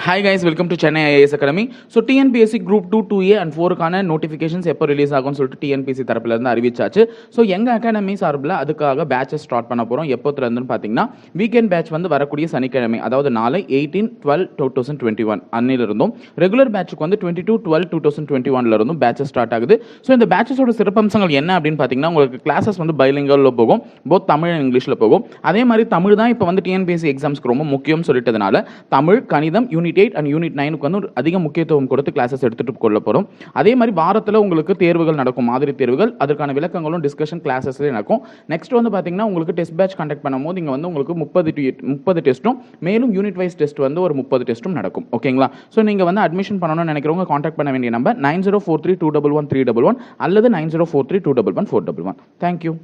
Hi guys, welcome to Chennai IAS Academy. So TNPSC Group 2, 2A and 4க்கான notifications எப்போ release ஆகும்னு சொல்லிட்டு TNPSC தரப்புலேருந்து அறிவிச்சாச்சு. So எங்கள் academy சார்பில் அதுக்காக பேட்சஸ் ஸ்டார்ட் பண்ண போகிறோம். எப்போத்துலேருந்துன்னு பார்த்தீங்கன்னா வீக்கெண்ட் பேட்ச் வந்து வரக்கூடிய சனிக்கிழமை, அதாவது நாளை 18/12/2021 அன்னிலிருந்தும், ரெகுலர் பேட்சுக்கு வந்து 22/12/2021 இருந்தும் பேட்சஸ் ஸ்டார்ட் ஆகுது. ஸோ இந்த பேட்சஸோட சிறப்பம்சங்கள் என்ன அப்படின்னு பார்த்தீங்கன்னா, உங்களுக்கு கிளாஸஸ் வந்து பைலிங்கலில் போகும், போத் தமிழ் அண்ட் இங்கிலீஷில் போகும். அதே மாதிரி தமிழ் தான் இப்போ வந்து டிஎன்பிஎஸ்சி எக்ஸாம்ஸ்க்கு ரொம்ப முக்கியம் சொல்லிட்டதுனால தமிழ், கணிதம், யூனிட் 8 அண்ட் யூனிட் 9க்கு வந்து அதிக முக்கியத்துவம் கொடுத்து கிளாஸஸ் எடுத்துகிட்டு கொள்ள போகிறோம். அதே மாதிரி வாரத்தில் உங்களுக்கு தேர்வுகள் நடக்கும், மாதிரி தேர்வுகள், அதற்கான விளக்கங்களும் டிஸ்கஷன் கிளாஸஸ்லேயே நடக்கும். நெக்ஸ்ட் வந்து பார்த்தீங்கன்னா உங்களுக்கு டெஸ்ட் பேட்ச் கண்டக்ட் பண்ணும்போது இங்கே வந்து உங்களுக்கு 30 டெஸ்ட்டும் மேலும் யூனிட் வைஸ் டெஸ்ட் வந்து ஒரு 30 டெஸ்ட்டும் நடக்கும். ஓகேங்களா? ஸோ நீங்கள் வந்து அட்மிஷன் பண்ணணும்னு நினைக்கிறவங்க காண்டாக்ட் பண்ண வேண்டிய நம்பர் 9043211311 அல்லது 9043211411. தேங்க்யூ.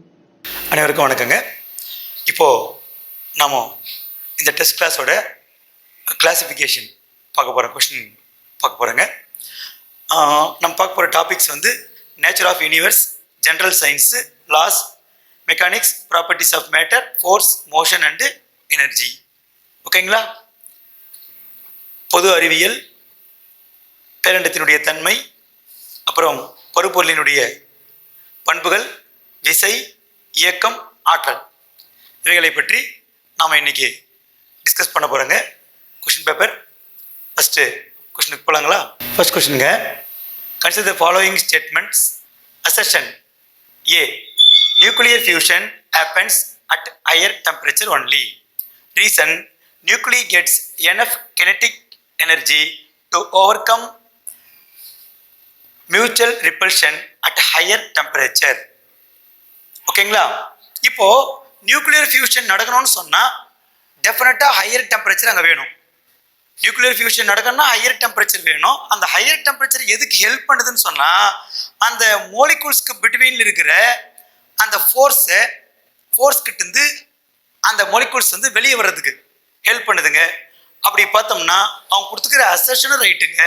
அனைவருக்கும் வணக்கங்க. இப்போது நாம் இந்த டெஸ்ட் கிளாஸோட கிளாசிஃபிகேஷன் பார்க்க போகிறோம், கொஸ்டின் பார்க்க போகிறோங்க. நம்ம பார்க்க போகிற டாபிக்ஸ் வந்து nature of universe, general science, laws, mechanics, properties of matter, force, motion and energy. ஓகேங்களா? பொது அறிவியல், பேரண்டத்தினுடைய தன்மை, அப்புறம் பருப்பொருளினுடைய பண்புகள், விசை, இயக்கம், ஆற்றல், இவைகளை பற்றி நாம் இன்னைக்கு டிஸ்கஸ் பண்ண போகிறோங்க. கொஸ்டின் பேப்பர் ஃபஸ்ட்டு கொஸ்டினுக்கு போகலாங்களா? ஃபர்ஸ்ட் கொஸ்டினுங்க, consider the following statements. Assertion A, nuclear fusion happens at higher temperature only. Reason, nuclei gets enough kinetic energy to overcome mutual repulsion at higher temperature. ஓகேங்களா? இப்போ nuclear fusion நடக்கணும்னு சொன்னால் டெஃபினட்டாக higher temperature அங்கே வேணும். Nuclear fusion நடக்கணும்னா higher temperature வேணும். அந்த ஹையர் டெம்பரேச்சர் எதுக்கு ஹெல்ப் பண்ணுதுன்னு சொன்னால், அந்த மோலிகூல்ஸ்க்கு பிட்வீனில் இருக்கிற அந்த ஃபோர்ஸ்கிட்டேருந்து அந்த மோலிகூல்ஸ் வந்து வெளியே வர்றதுக்கு ஹெல்ப் பண்ணுதுங்க. அப்படி பார்த்தோம்னா அவங்க கொடுத்துக்கிற அசர்ஷனும் ரைட்டுங்க,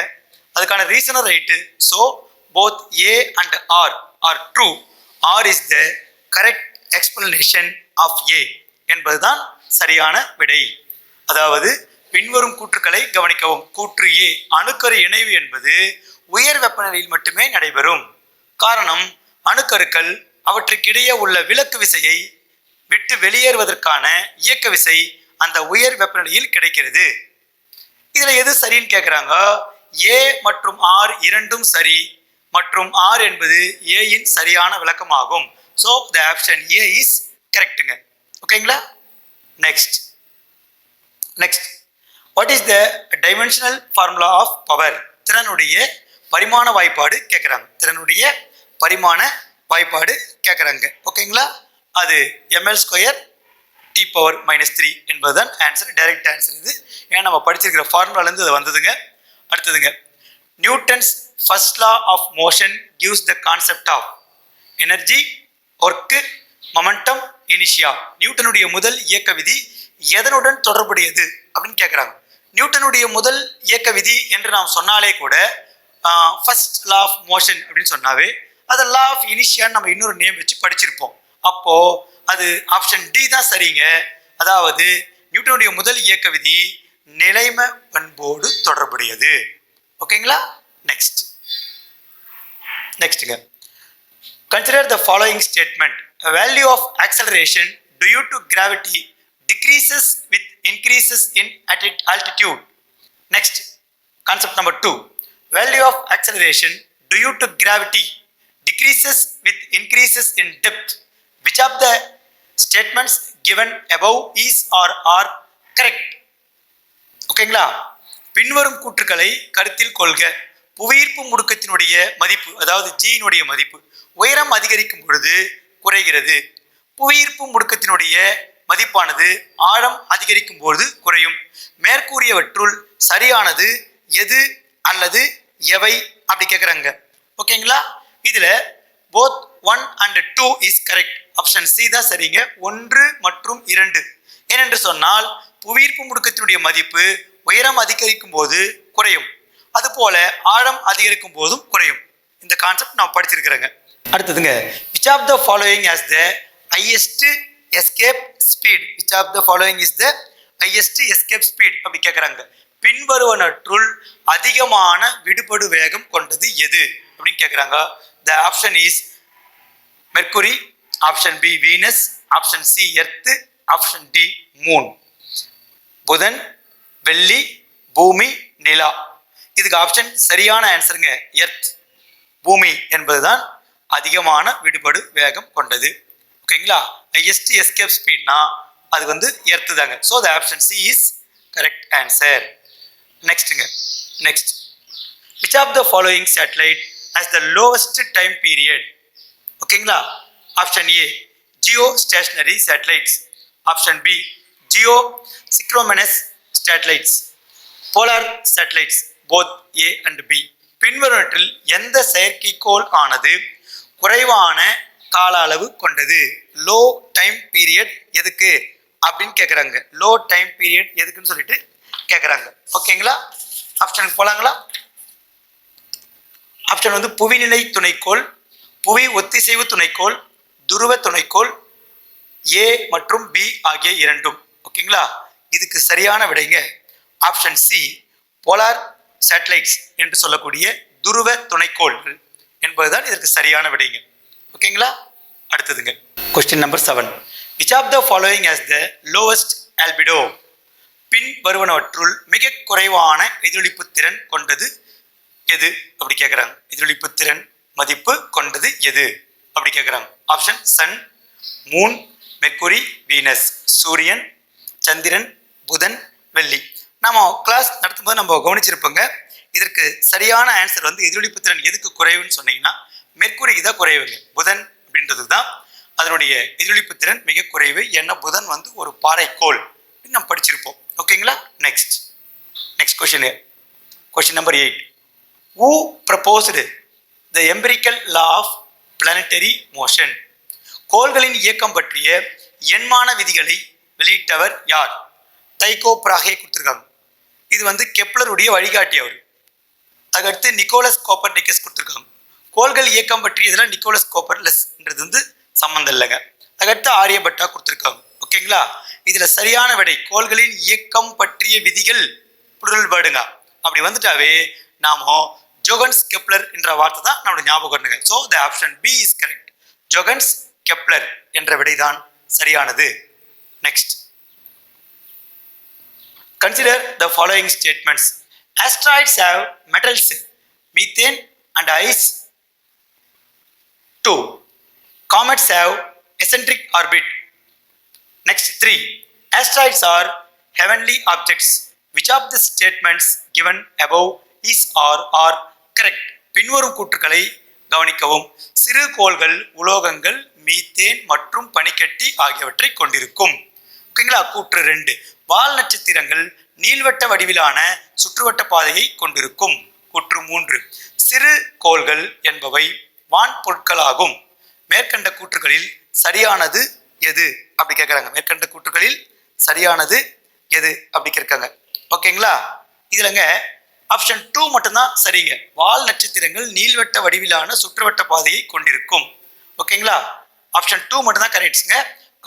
அதுக்கான ரீசனும் right. So both A and R true. R is the correct explanation of A என்பதுதான் சரியான விடை. அதாவது பின்வரும் கூற்றுக்களை கவனிக்கவும். கூற்று ஏ, அணுக்கரு இணைவு என்பது உயர் வெப்பநிலையில் மட்டுமே நடைபெறும். காரணம், அணுக்கருக்கள் அவற்றுக்கிடையே உள்ள விலக்கு விசையை விட்டு வெளியேறுவதற்கான இயக்க விசை அந்த உயர் வெப்பநிலையில் கிடைக்கிறது. இதுல எது சரின்னு கேட்குறாங்க. ஏ மற்றும் ஆர் இரண்டும் சரி, மற்றும் ஆர் என்பது ஏயின் சரியான விளக்கமாகும். So the option A is கரெக்டுங்க. ஓகேங்களா? Next what is the dimensional formula of power? திறனுடைய பரிமாண வாய்ப்பாடு கேட்குறாங்க. திறனுடைய பரிமாண வாய்ப்பாடு கேட்குறாங்க. ஓகேங்களா? அது ml² T⁻³ என்பதுதான் ஆன்சர், டைரக்ட் ஆன்சர் இது. ஏன்னா நம்ம படிச்சிருக்கிற ஃபார்முலாலேருந்து அது வந்ததுங்க. அடுத்ததுங்க, Newton's first law of motion gives the concept of energy, work, momentum, இனிஷியா. நியூட்டனுடைய முதல் இயக்க விதி எதனுடன் தொடர்புடையது அப்படின்னு கேட்குறாங்க. நியூட்டனுடைய முதல் இயக்க விதி என்று நாம் சொன்னாலே கூட ஃபர்ஸ்ட் லா ஆஃப் மோஷன் அப்படின்னு சொன்னாவே அது லா ஆஃப் இனிஷியான்னு நம்ம இன்னொரு நேம் வச்சு படிச்சிருப்போம். அப்போ அது ஆப்ஷன் டி தான் சரிங்க. அதாவது நியூட்டனுடைய முதல் இயக்க விதி நிலைம பண்போடு தொடர்புடையது. ஓகேங்களா? நெக்ஸ்ட்டுங்க, consider the following statement. Value of acceleration due to gravity decreases with increases in altitude. Next, concept number 2. Value of acceleration due to gravity decreases with increases in depth. Which of the statements given above is or are correct? ஓகேங்களா? பின்வரும் கூற்றுக்களை கருத்தில் கொள்க. புவியீர்ப்பு முடுக்கத்தினுடைய மதிப்பு, அதாவது ஜியினுடைய மதிப்பு உயரம் அதிகரிக்கும் பொழுது குறைகிறது. புவியீர்ப்பு முடுக்கத்தினுடைய மதிப்பானது ஆழம் அதிகரிக்கும் போது குறையும். மேற்கூறியவற்றுள் சரியானது எது அல்லது எவை அப்படி கேட்குறாங்க. ஓகேங்களா? இதில் both 1 and 2 is correct. Option C தான் சரிங்க, 1 மற்றும் 2. ஏனென்று சொன்னால் புவியீர்ப்பு முடுக்கத்தினுடைய மதிப்பு உயரம் அதிகரிக்கும் போது குறையும், அதுபோல ஆழம் அதிகரிக்கும் போதும் குறையும். இந்த கான்செப்ட் நான் படிச்சிருக்கிறேங்க. அடுத்ததுங்க, which of the following has the highest escape speed, which of the following is the highest escape speed அப்படி கேட்குறாங்க. பின்வருவனற்றுள் அதிகமான விடுபடு வேகம் கொண்டது எது அப்படின்னு கேட்குறாங்க. The option is Mercury, option B Venus, option C Earth, option D Moon. புதன், வெள்ளி, பூமி, நிலா. இதுக்கு ஆப்ஷன் சரியான ஆன்சருங்க எர்த். பூமி என்பதுதான் அதிகமான விடுபடு வேகம் கொண்டது. ஓகேங்களா? ஹையஸ்ட் எஸ்கேப் ஸ்பீட்னா அது வந்து எர்த் தாங்க. So the option C is correct answer. நெக்ஸ்ட்டுங்க, next which of the following satellite has the lowest time period? ஓகேங்களா? Option A geostationary satellites, option B geosynchronous satellites, polar satellites, both A and B. பின்வருவற்றில் எந்த செயற்கைக்கோள் ஆனது குறைவான கால அளவு கொண்டது? லோ டைம் பீரியட் எதுக்கு அப்படின்னு கேட்குறாங்க. லோ டைம் பீரியட் எதுக்குன்னு சொல்லிட்டு கேட்குறாங்க. ஓகேங்களா? ஆப்ஷனுக்கு போலாங்களா? ஆப்ஷன் வந்து புவிநிலை துணைக்கோள், புவி ஒத்திசைவு துணைக்கோள், துருவ துணைக்கோள், ஏ மற்றும் பி ஆகிய இரண்டும். ஓகேங்களா? இதுக்கு சரியான விடைங்க ஆப்ஷன் சி போலார் சேட்டலைட்ஸ் என்று சொல்லக்கூடிய துருவ துணைக்கோள்கள் என்பதுதான் இதற்கு சரியான விடைங்க. ஓகேங்களா? அடுத்ததுங்க question number 7. Which of the following has the lowest albedo? பின் வருவனவற்றுள் மிக குறைவான எதிரொலிப்பு திறன் கொண்டது எது அப்படி கேட்குறாங்க. எதிரொலிப்பு திறன் மதிப்பு கொண்டது எது அப்படி கேட்குறாங்க. Option sun, moon, Mercury, Venus. சூரியன், சந்திரன், புதன், வெள்ளி. நம்ம கிளாஸ் நடத்தும்போது நம்ம கவனிச்சிருப்போங்க. இதற்கு சரியான ஆன்சர் வந்து எதிரொலிப்பு திறன் எதுக்கு குறைவுன்னு சொன்னீங்கன்னா மெர்க்குரிக்கு தான் குறைவுங்க. புதன் அப்படின்றது தான் அதனுடைய எதிரொலிப்பு திறன் மிக குறைவு. ஏன்னா புதன் வந்து ஒரு பாறைக்கோள் நம்ம படிச்சிருப்போம். ஓகேங்களா? Next question, question number 8. Who proposed the empirical law of planetary motion? கோள்களின் இயக்கம் பற்றிய எண்மான விதிகளை வெளியிட்டவர் யார்? டைகோ பிராகே கொடுத்துருக்காங்க. இது வந்து கெப்லருடைய வழிகாட்டி அவர். அதுக்கடுத்து நிக்கோலஸ் கோப்பர்னிக்கஸ் கொடுத்துருக்காங்க. கோள்கள் இயக்கம் பற்றி இதெல்லாம் நிக்கோலஸ் கோப்பர்னிக்கஸ்ன்றது வந்து சம்மந்தம் இல்லைங்க. அதுக்கடுத்து ஆரியபட்டா கொடுத்துருக்காங்க. ஓகேங்களா? இதுல சரியான விடை கோள்களின் இயக்கம் பற்றிய விதிகள் புரல் வேர்டுங்க. அப்படி வந்துட்டாவே நாம ஜோகன்ஸ் கெப்லர் என்ற வார்த்தை தான் நம்மளோட ஞாபகம் வரணுங்க. So the option B is correct. Johannes Kepler என்ற விடைதான் சரியானது. Next consider the following statements. Asteroids have metals, methane and ice. 2. Comets have eccentric orbit. Next 3. Asteroids are heavenly objects. Which of the statements given above is or are correct? பின்வரும் கூற்றுக்களை கவனிக்கவும். சிறு கோள்கள் உலோகங்கள், methane மற்றும் பனிக்கட்டி ஆகியவற்றை கொண்டிருக்கும். ஓகேங்களா? கூற்று 2. வால் நட்சத்திரங்கள் நீள்வட்ட வடிவிலான சுற்றுவட்ட பாதையை கொண்டிருக்கும். கூற்று 3. சிறு கோள்கள் என்பவை வான் பொருட்களாகும். மேற்கண்ட கூற்றுகளில் சரியானது எது அப்படி கேட்குறாங்க. மேற்கண்ட கூற்றுகளில் சரியானது எது அப்படி கேட்காங்க. ஓகேங்களா? இதுலங்க ஆப்ஷன் 2 மட்டும்தான் சரிங்க. வால் நட்சத்திரங்கள் நீள்வட்ட வடிவிலான சுற்றுவட்ட பாதையை கொண்டிருக்கும். ஓகேங்களா? ஆப்ஷன் 2 மட்டும்தான் கரெக்ட்ஸுங்க.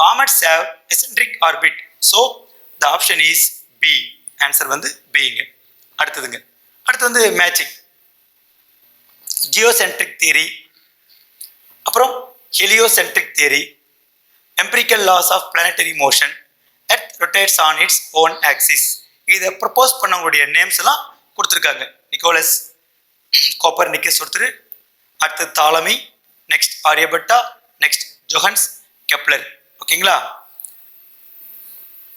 Comets have eccentric orbit. So the option is B. Answer வந்து பிங்க. அடுத்ததுங்க, அடுத்து வந்து மேட்சிங், ஜியோசென்ட்ரிக் தியரி, அப்புறம் heliocentric theory, empirical laws of planetary motion, earth rotates on its own axis. இதை ப்ரப்போஸ் பண்ணவங்களுடைய நேம்ஸ் எல்லாம் கொடுத்துருக்காங்க. நிக்கோலஸ் கோப்பர்னிக்கஸ் ஒருத்தர், அடுத்து Ptolemy, next Aryabhata, next Johannes Kepler. ஓகேங்களா?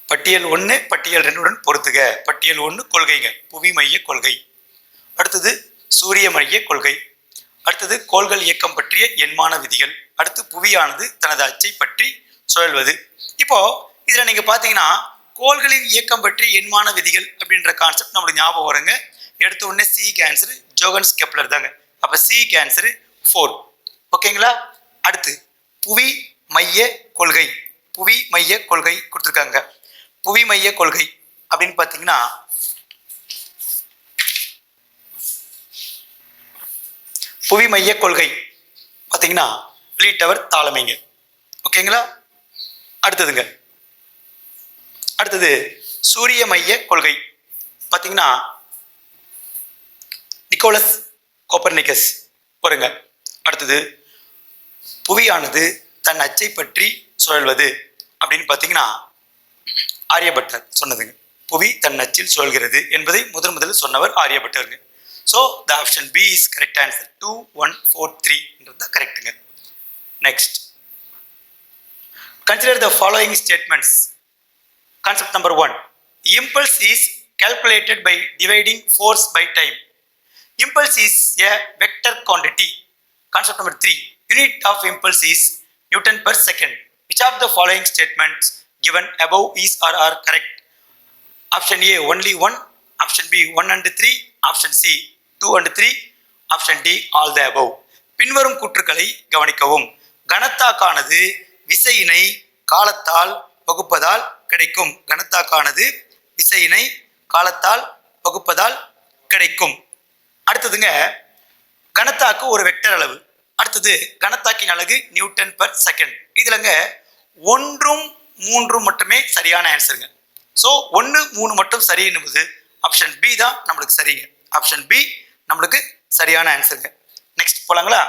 பட்டியல் 1 பட்டியல் 2 பொறுத்துக. பட்டியல் 1 கொள்கைங்க, புவி மைய கொள்கை. அடுத்தது சூரிய மைய கொள்கை. அடுத்தது கோள்கள் இயக்கம் பற்றிய எண்மான விதிகள். அடுத்து புவியானது தனது அச்சை பற்றி சுழல்வது. இப்போ இதுல நீங்க பாத்தீங்கன்னா கோள்களின் இயக்கம் பற்றி எண்மான விதிகள் அப்படின்ற கான்செப்ட் நம்மளுக்கு ஞாபகம் வருங்க. எடுத்த உடனே சி கேன்சர் ஜோகன்ஸ் கெப்லர் தாங்க. அப்ப சி கேன்சர் 4. ஓகேங்களா? அடுத்து புவி மைய கொள்கை. புவி மைய கொள்கை கொடுத்துருக்காங்க. புவி மைய கொள்கை அப்படின்னு பார்த்தீங்கன்னா புவி மைய கொள்கை பார்த்தீங்கன்னா வெளியிட்டவர் தாலமிங்க. ஓகேங்களா? அடுத்தது சூரிய மைய கொள்கை பார்த்தீங்கன்னா நிக்கோலஸ் கோப்பர்னிக்கஸ் பாருங்க. அடுத்தது புவியானது தன் அச்சை பற்றி சுழல்வது அப்படின்னு பார்த்தீங்கன்னா ஆரியபட்டர் சொன்னதுங்க. புவி தன் அச்சில் சுழல்கிறது என்பதை முதலில் சொன்னவர் ஆரியபட்டருங்க. So the option B is correct answer. 2, 1, 4, 3 கரெக்டுங்க. Next, consider the following statements. Concept number 1. Impulse is calculated by dividing force by time. Impulse is a vector quantity. Concept number 3. Unit of impulse is Newton per second. Which of the following statements given above is or are correct? Option A only 1, option B 1 and 3, option C 2 and 3, option D all the above. பின்வரும் கூற்றுக்களை கவனிக்கவும். கணத்தாக்கானது விசையினை காலத்தால் வகுப்பதால் கிடைக்கும். கணத்தாக்கானது விசையினை காலத்தால் வகுப்பதால் கிடைக்கும். அடுத்ததுங்க, கணத்தாக்கு ஒரு vector அளவு. அடுத்தது கணத்தாக்கின் அலகு நியூட்டன் பர் செகண்ட். இதுலங்க 1, 3 மட்டுமே சரியான ஆன்சருங்க. ஸோ 1, 3 மட்டும் சரி என்பது ஆப்ஷன் பி தான் நம்மளுக்கு சரிங்க. ஆப்ஷன் பி நம்மளுக்கு சரியான ஆன்சருங்க. Next போலாங்களா?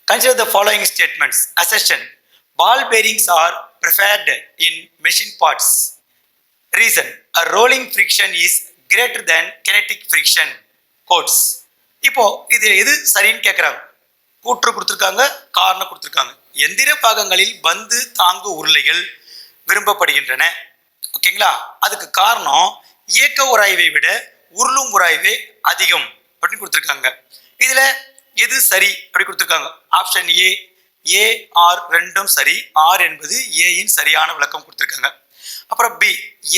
Consider the following statements. Assertion: ball bearings are preferred in machine parts. Reason: a rolling friction is greater than kinetic friction. Quotes. இப்போ இது எது சரின்னு கேட்குறாங்க. கூற்று கொடுத்துருக்காங்க, காரணம் கொடுத்துருக்காங்க. எந்திர பாகங்களில் பந்து தாங்கு உருளைகள் விரும்பப்படுகின்றன. ஓகேங்களா? அதுக்கு காரணம் இயக்க உராய்வை விட உருளும் உராய்வே அதிகம் அப்படின்னு கொடுத்துருக்காங்க. இதுல எது சரி அப்படி கொடுத்துருக்காங்க. ஆப்ஷன் ஏ, ஏ ஆர் ரெண்டும் சரி. ஆர் என்பது ஏயின் சரியான விளக்கம் கொடுத்துருக்காங்க. அப்புறம் பி,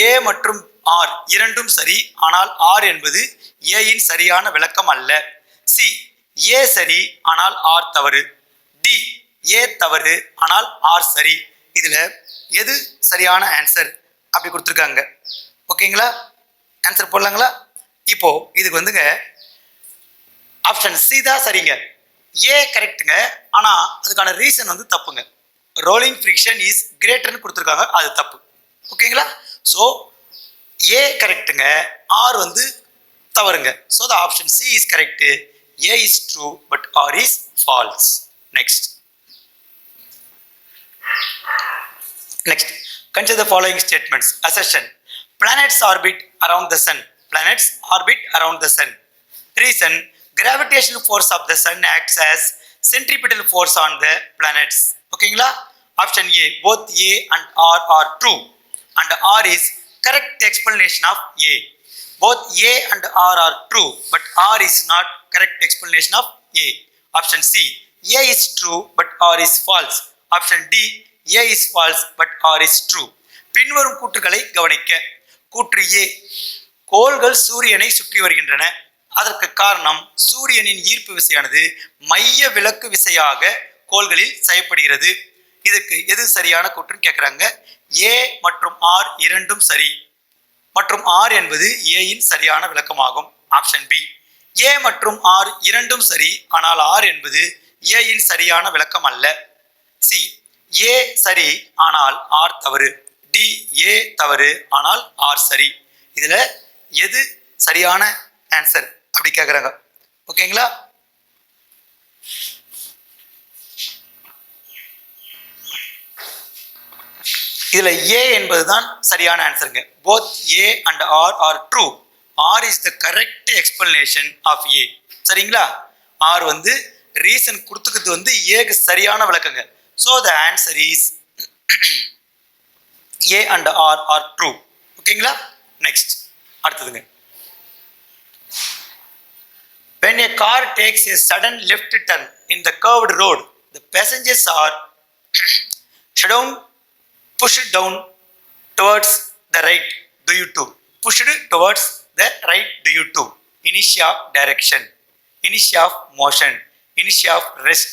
ஏ மற்றும் ஆர் இரண்டும் சரி, ஆனால் ஆர் என்பது ஏயின் சரியான விளக்கம் அல்ல. சி, ஏ சரி ஆனால் ஆர் தவறு. டி, ஏ தவறு ஆனால் ஆர் சரி. இதுல எது சரியான ஆன்சர் அப்படி கொடுத்துருக்காங்க. ஓகேங்களா? ஆன்சர் போடலாங்களா? இப்போ இதுக்கு வந்துங்க ஆப்ஷன் சி தான் சரிங்க. ஏ கரெக்டுங்க, ஆனா அதுக்கான ரீசன் வந்து தப்புங்க. ரோலிங் ஃப்ரிக்ஷன் இஸ் கிரேட்டர்னு கொடுத்துருக்காங்க, அது தப்பு. ஓகேங்களா? ஸோ ஏ கரெக்டுங்க, ஆர் வந்து தவறுங்க. So the option C is correct. A is true but R is false. Next, consider the following statements. Assertion: planets orbit around the sun. Planets orbit around the sun. Reason: gravitational force of the sun acts as centripetal force on the planets. ஓகேங்களா? Option A, both A and R are true and R is correct explanation of A. Both A and R are true but R is not correct explanation of A. Option C, A is true but R is false. Option D, A is false but R is true. பின்வரும் கூற்றுகளை கவனிக்க. கூற்று ஏ, கோள்கள் சூரியனை சுற்றி வருகின்றன. அதற்கு காரணம் சூரியனின் ஈர்ப்பு விசையானது மைய விலக்கு விசையாக கோள்களில் செய்யப்படுகிறது. இதுக்கு எது சரியான கூற்றுன்னு கேட்குறாங்க. ஏ மற்றும் ஆர் இரண்டும் சரி மற்றும் ஆர் என்பது ஏயின் சரியான விளக்கமாகும். ஆப்ஷன் பி, ஏ மற்றும் ஆர் இரண்டும் சரி ஆனால் ஆர் என்பது ஏயின் சரியான விளக்கம் அல்ல. சி, ஏ சரி ஆனால் ஆர் தவறு. டி, ஏ தவறு ஆனால் ஆர் சரி. இதுல எது சரியான ஆன்சர் அப்படி கேட்குறாங்க. ஓகேங்களா? இதுல ஏ என்பதுதான் சரியான ஆன்சருங்க. Both A and R are true. R is the correct explanation of A. சரிங்களா? ஆர் வந்து ரீசன் கொடுத்துக்கிறது வந்து ஏக்கு சரியான விளக்கங்க. So the answer is A and R are true. ஓகேங்களா? நெக்ஸ்ட், அடுத்ததுங்க. When a car takes a sudden left turn in the curved road, the passengers are pushed down towards the right due to. Pushed towards the right due to. Inertia of direction, inertia of motion, inertia of rest,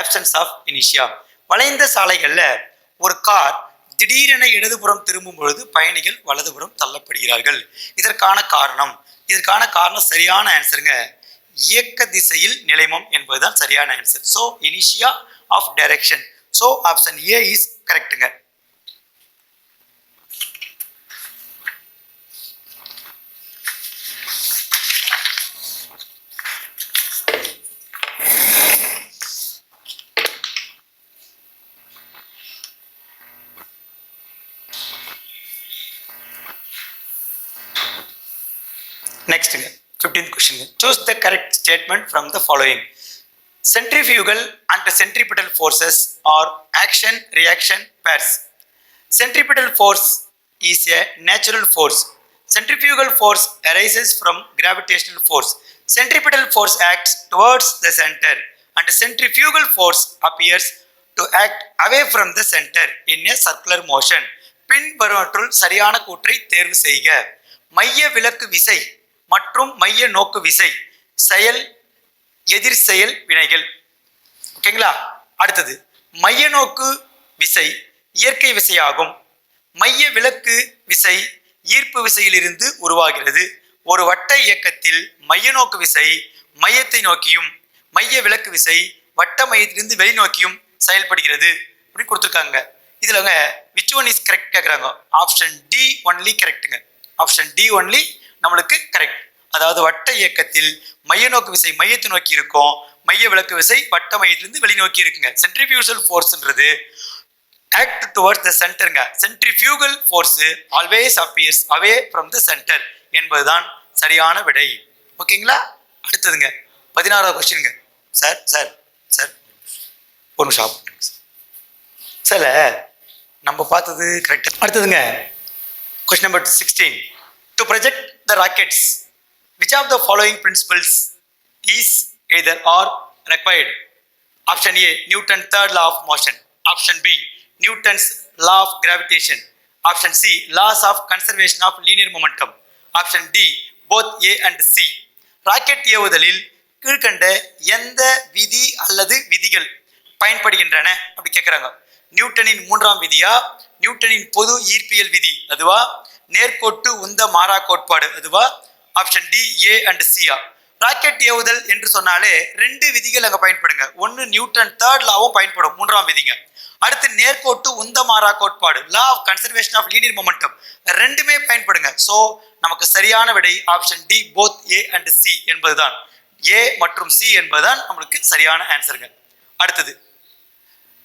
absence of inertia. வளைந்த சாலைகள்ல ஒரு car திடீரென இடதுபுறம் திரும்பும் பொழுது பயணிகள் வலதுபுறம் தள்ளப்படுகிறார்கள். இதற்கான காரணம் சரியான ஆன்சருங்க. இயக்க திசையில் நிலைமம் என்பதுதான் சரியான ஆன்சர். ஸோ இனிஷியா of direction. So option A is கரெக்டுங்க. Next, 15th question. Choose the correct statement from the following. Centrifugal and centripetal forces are action-reaction pairs. Centripetal force is a natural force. Centrifugal force arises from gravitational force. Centripetal force acts towards the center and centrifugal force appears to act away from the center in a circular motion. பின்வருவற்றுள் சரியான கூற்றை தேர்வு செய்க. மைய விலக்கு விசை மற்றும் மைய நோக்கு விசை செயல் எதிர் செயல் வினைகள். ஓகேங்களா? அடுத்தது மைய நோக்கு விசை இயற்கை விசையாகும். மைய விலக்கு விசை ஈர்ப்பு விசையிலிருந்து உருவாகிறது. ஒரு வட்ட இயக்கத்தில் மைய நோக்கு விசை மையத்தை நோக்கியும் மைய விலக்கு விசை வட்ட மையத்திலிருந்து வெளிநோக்கியும் செயல்படுகிறது அப்படி கொடுத்துருக்காங்க. இதுலங்க விச் ஒன் இஸ் கரெக்ட் கேட்குறாங்க. ஆப்ஷன் டி ஒன்லி கரெக்டுங்க. ஆப்ஷன் டி ஒன்லி நம்மளுக்கு கரெக்ட். அதாவது வட்ட இயக்கத்தில் மைய நோக்கு விசை மையத்தை நோக்கி இருக்கும், மைய விலக்கு விசை வட்ட மையத்திலிருந்து வெளிநோக்கி இருக்குங்க. சென்ட்ரிஃபியூகல் ஃபோர்ஸ்ன்றது ஆக்ட் டுவர்ட்ஸ் த சென்டருங்க. Centrifugal force always appears away from the centre என்பதுதான் சரியான விடை. ஓகேங்களா? அடுத்ததுங்க 16வது கொஸ்டினுங்க. சார் சார் சார் ஒரு நிமிஷம் ஆஃப் பண்ணுங்க சார். நம்ம பார்த்தது கரெக்ட். அடுத்ததுங்க question number 16. To project the rockets, which of the following principles is either or required? Option A, Newton's third law of motion. Option B, Newton's law of gravitation. Option C, laws of conservation of linear momentum. Option D, both A and C. Rocket ஏவுதலில் கீழ்கண்ட எந்த விதி அல்லது விதிகள் பயன்படுகின்றன அப்படி கேட்குறாங்க. நியூட்டனின் 3ஆம் விதியா, நியூட்டனின் பொது ஈர்ப்பியல் விதி அதுவா, நேர்கோட்டு உந்த மாறா கோட்பாடு அதுவா, ஆப்ஷன் டி ஏ அண்ட் சியா. ராக்கெட் ஏவுதல் என்று சொன்னாலே 2 விதிகள் அங்கே பயன்படுங்க. ஒன்று நியூட்டன் தேர்ட் லாவும் பயன்படும் 3ஆம் விதிங்க. அடுத்து நேர்கோட்டு உந்த மாறா கோட்பாடு law of conservation of linear momentum ரெண்டுமே பயன்படுங்க. ஸோ நமக்கு சரியான விடை option D both A and C என்பதுதான். ஏ மற்றும் சி என்பதுதான் நம்மளுக்கு சரியான ஆன்சருங்க. அடுத்தது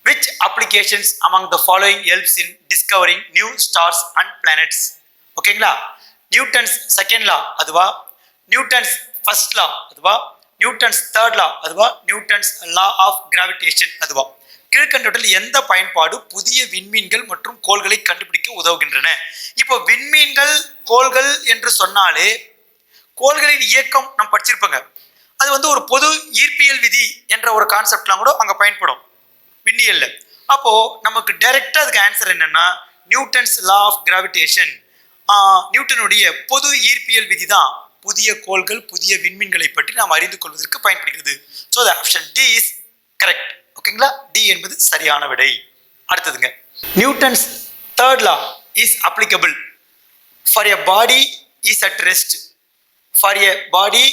which applications among the following helps in discovering new stars and planets? ஓகேங்களா? நியூட்டன்ஸ் செகண்ட் லா அதுவா, நியூட்டன்ஸ் ஃபர்ஸ்ட் லா அதுவா, நியூட்டன்ஸ் தேர்ட் லா அதுவா, நியூட்டன்ஸ் லா ஆஃப் கிராவிடேஷன் அதுவா. கீழ்கண்டவற்றில் எந்த பயன்பாடு புதிய விண்மீன்கள் மற்றும் கோள்களை கண்டுபிடிக்க உதவுகின்றன? இப்போ விண்மீன்கள் கோள்கள் என்று சொன்னாலே கோள்களின் இயக்கம் நம்ம படிச்சிருப்போங்க. அது ஒரு பொது ஈர்ப்பியல் விதி என்ற ஒரு கான்செப்ட்லாம் கூட அங்கே பயன்படும் விண்ணியல்ல. அப்போ நமக்கு டைரக்டா அதுக்கு ஆன்சர் என்னன்னா நியூட்டன்ஸ் லா ஆஃப் கிராவிடேஷன். நியூட்டனுடைய பொது ஈர்ப்பியல் விதி தான் புதிய கோள்கள் புதிய விண்மீன்களை பற்றி நாம் அறிந்து கொள்வதற்கு பயன்படுகிறது. So the option D is correct. ஓகேங்களா? டி என்பது சரியான விடை. அடுத்ததுங்க Newton's third law is applicable for a body is at rest for a body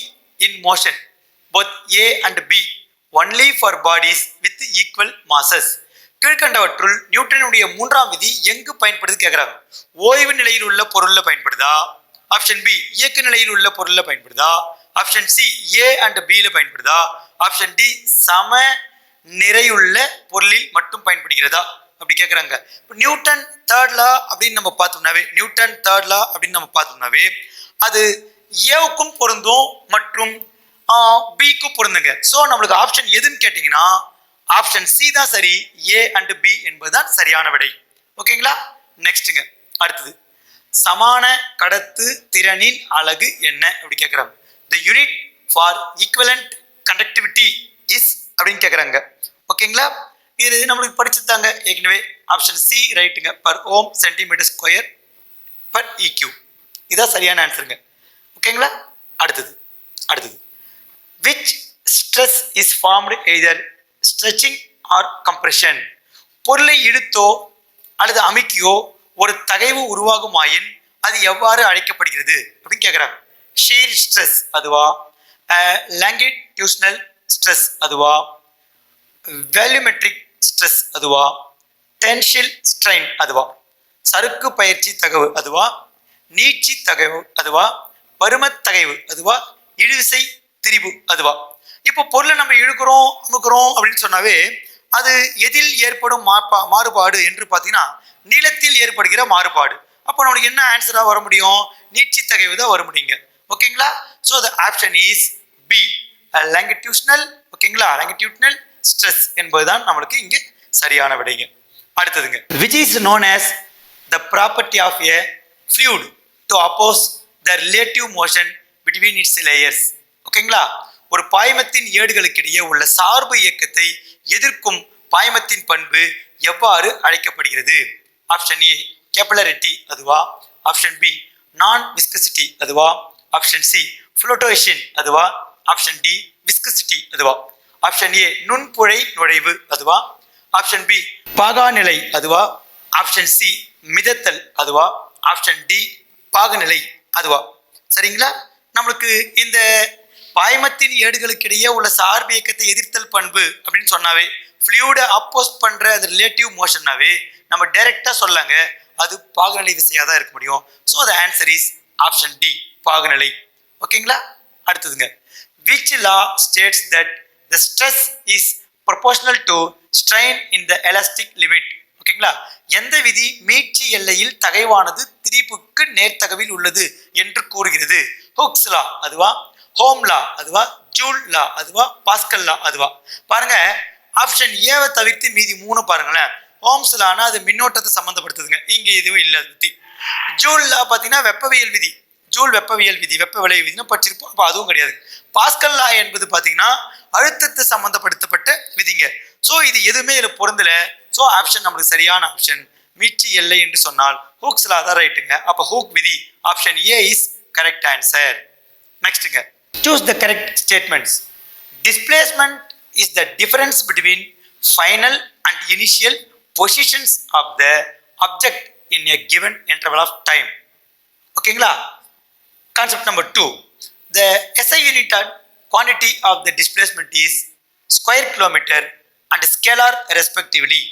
in motion both A and B only for bodies with equal masses. கீழ்கண்டவற்றுள் நியூட்டனுடைய 3ஆம் விதி எங்கு பயன்படுது கேட்குறாங்க. ஓய்வு நிலையில் உள்ள பொருள்ல பயன்படுதா, ஆப்ஷன் பி இயக்க நிலையில் உள்ள பொருள்ல பயன்படுதா, ஆப்ஷன் சி ஏ அண்ட் பியில் பயன்படுதா, ஆப்ஷன் டி சம நிறையுள்ள பொருளில் மட்டும் பயன்படுகிறதா அப்படி கேட்குறாங்க. இப்போ நியூட்டன் தேர்ட் லா அப்படின்னு நம்ம பார்த்தோம்னாவே அது ஏவுக்கும் பொருந்தும் மற்றும் பிக்கும் பொருந்துங்க. ஸோ நம்மளுக்கு ஆப்ஷன் எதுன்னு கேட்டிங்கன்னா ஆப்ஷன் சி தான் சரி. ஏ அண்ட் பி என்பதுதான் சரியான விடை. ஓகேங்களா? நெக்ஸ்ட்டுங்க அடுத்தது சமான கடத்து திறனின் அலகு என்ன அப்படி கேட்குறாங்க. The unit for equivalent conductivity is அப்படின்னு கேட்குறாங்க. ஓகேங்களா? இது நம்மளுக்கு படிச்சுட்டாங்க ஏற்கனவே. ஆப்ஷன் சி ரைட்டுங்க. பர் ஓம் சென்டிமீட்டர் ஸ்கொயர் பர் இக்யூ. இதான் சரியான ஆன்சருங்க. ஓகேங்களா? அடுத்தது which stress is formed either stretching or compression? பொருளை இழுத்தோ அல்லது அமுக்கியோ ஒரு தகைவு உருவாகுமாயின் அது எவ்வாறு அழைக்கப்படுகிறது அப்படின்னு கேட்குறாங்க. ஷீர் ஸ்ட்ரெஸ் அதுவா, லாங்கிட்யூஷனல் ஸ்ட்ரெஸ் அதுவா, வேல்யூமெட்ரிக் ஸ்ட்ரெஸ் அதுவா, டென்ஷில் ஸ்ட்ரெயின் அதுவா, சறுக்கு பயிற்சி தகவு அதுவா, நீட்சி தகவு அதுவா, பருமத் தகைவு அதுவா, இழுவிசை திரிபு அதுவா. இப்போ பொருளை நம்ம இழுக்கிறோம் அமுக்கிறோம் அப்படின்னு சொன்னாவே அது எதில் ஏற்படும் மாறுபாடு என்று பார்த்தீங்கன்னா நீளத்தில் ஏற்படுகிற மாறுபாடு. அப்போ நம்மளுக்கு என்ன ஆன்சராக வர முடியும்? நீட்சி தகைவு தான் வர முடியுங்க. ஓகேங்களா? So the option is B, longitudinal. ஓகேங்களா? லாங்கிடியூட்னல் ஸ்ட்ரெஸ் என்பதுதான் நம்மளுக்கு இங்கே சரியான விடைங்க. அடுத்ததுங்க, which is known as the property of a fluid to oppose the relative motion between its layers. ஓகேங்களா? ஒரு பாய்மத்தின் ஏடுகளுக்கிடையே உள்ள சார்பு இயக்கத்தை எதிர்க்கும் பாய்மத்தின் பண்பு எவ்வாறு அழைக்கப்படுகிறது? ஆப்ஷன் ஏ கேபிலரிட்டி அதுவா, ஆப்ஷன் பி நான் விஸ்கசிட்டி அதுவா, ஆப்ஷன் சி ஃப்ளோட்டேஷன் அதுவா, ஆப்ஷன் டி விஸ்கசிட்டி அதுவா, ஆப்ஷன் ஏ நுண்புழை நுழைவு அதுவா, ஆப்ஷன் பி பாகாநிலை அதுவா, ஆப்ஷன் சி மிதத்தல் அதுவா, ஆப்ஷன் டி பாகநிலை அதுவா. சரிங்களா? நம்மளுக்கு இந்த பாய்மத்தின் ஏடுகளுக்கிடையே உள்ள சார்பு இயக்கத்தை எதிர்த்தல் பண்பு அப்படின்னு சொன்னாவே ஃப்ளூயிடை அப்போஸ் பண்ற அந்த ரிலேட்டிவ் மோஷன்னாவே நம்ம டைரக்டா சொல்லாங்க அது பாகநிலை விசையாக தான் இருக்க முடியும். So the answer is option D பாகநிலை. ஓகேங்களா? அடுத்ததுங்க, which law states that the stress is proportional to strain in the elastic limit? ஓகேங்களா? எந்த விதி மீட்சி எல்லையில் தகைவானது திரிபுக்கு நேர்த்தகவில் உள்ளது என்று கூறுகிறது? ஹுக்ஸ் லா அதுவா, ஹோம் லா அதுவா, ஜூல் லா அதுவா, பாஸ்கல் லா அதுவா? பாருங்க, ஆப்ஷன் ஏவை தவிர்த்து மீதி 3 பாருங்களேன். ஹோம்ஸ் லானா அது மின்னோட்டத்தை சம்பந்தப்படுத்துதுங்க, இங்க எதுவும் இல்லை விதி. ஜூல் லா பார்த்தீங்கன்னா வெப்பவியல் விதி, ஜூல் வெப்பவியல் விதி, வெப்ப விளைவு விதினு படிச்சிருப்போம், அப்போ அதுவும் கிடையாது. பாஸ்கல் லா என்பது பார்த்தீங்கன்னா அழுத்தத்தை சம்பந்தப்படுத்தப்பட்ட விதிங்க. ஸோ இது எதுவுமே இதில் பொருந்தல. ஸோ ஆப்ஷன் நம்மளுக்கு சரியான ஆப்ஷன் மீட்சி எல்லை என்று சொன்னால் ஹூக்ஸ் லா தான் ரைட்டுங்க. அப்போ ஹூக் விதி option A is correct answer. நெக்ஸ்ட்டுங்க, choose the correct statements. Displacement is the difference between final and initial positions of the object in a given interval of time. ஓகேங்களா? Concept number 2, the SI unit quantity of the displacement is square kilometer and scalar respectively.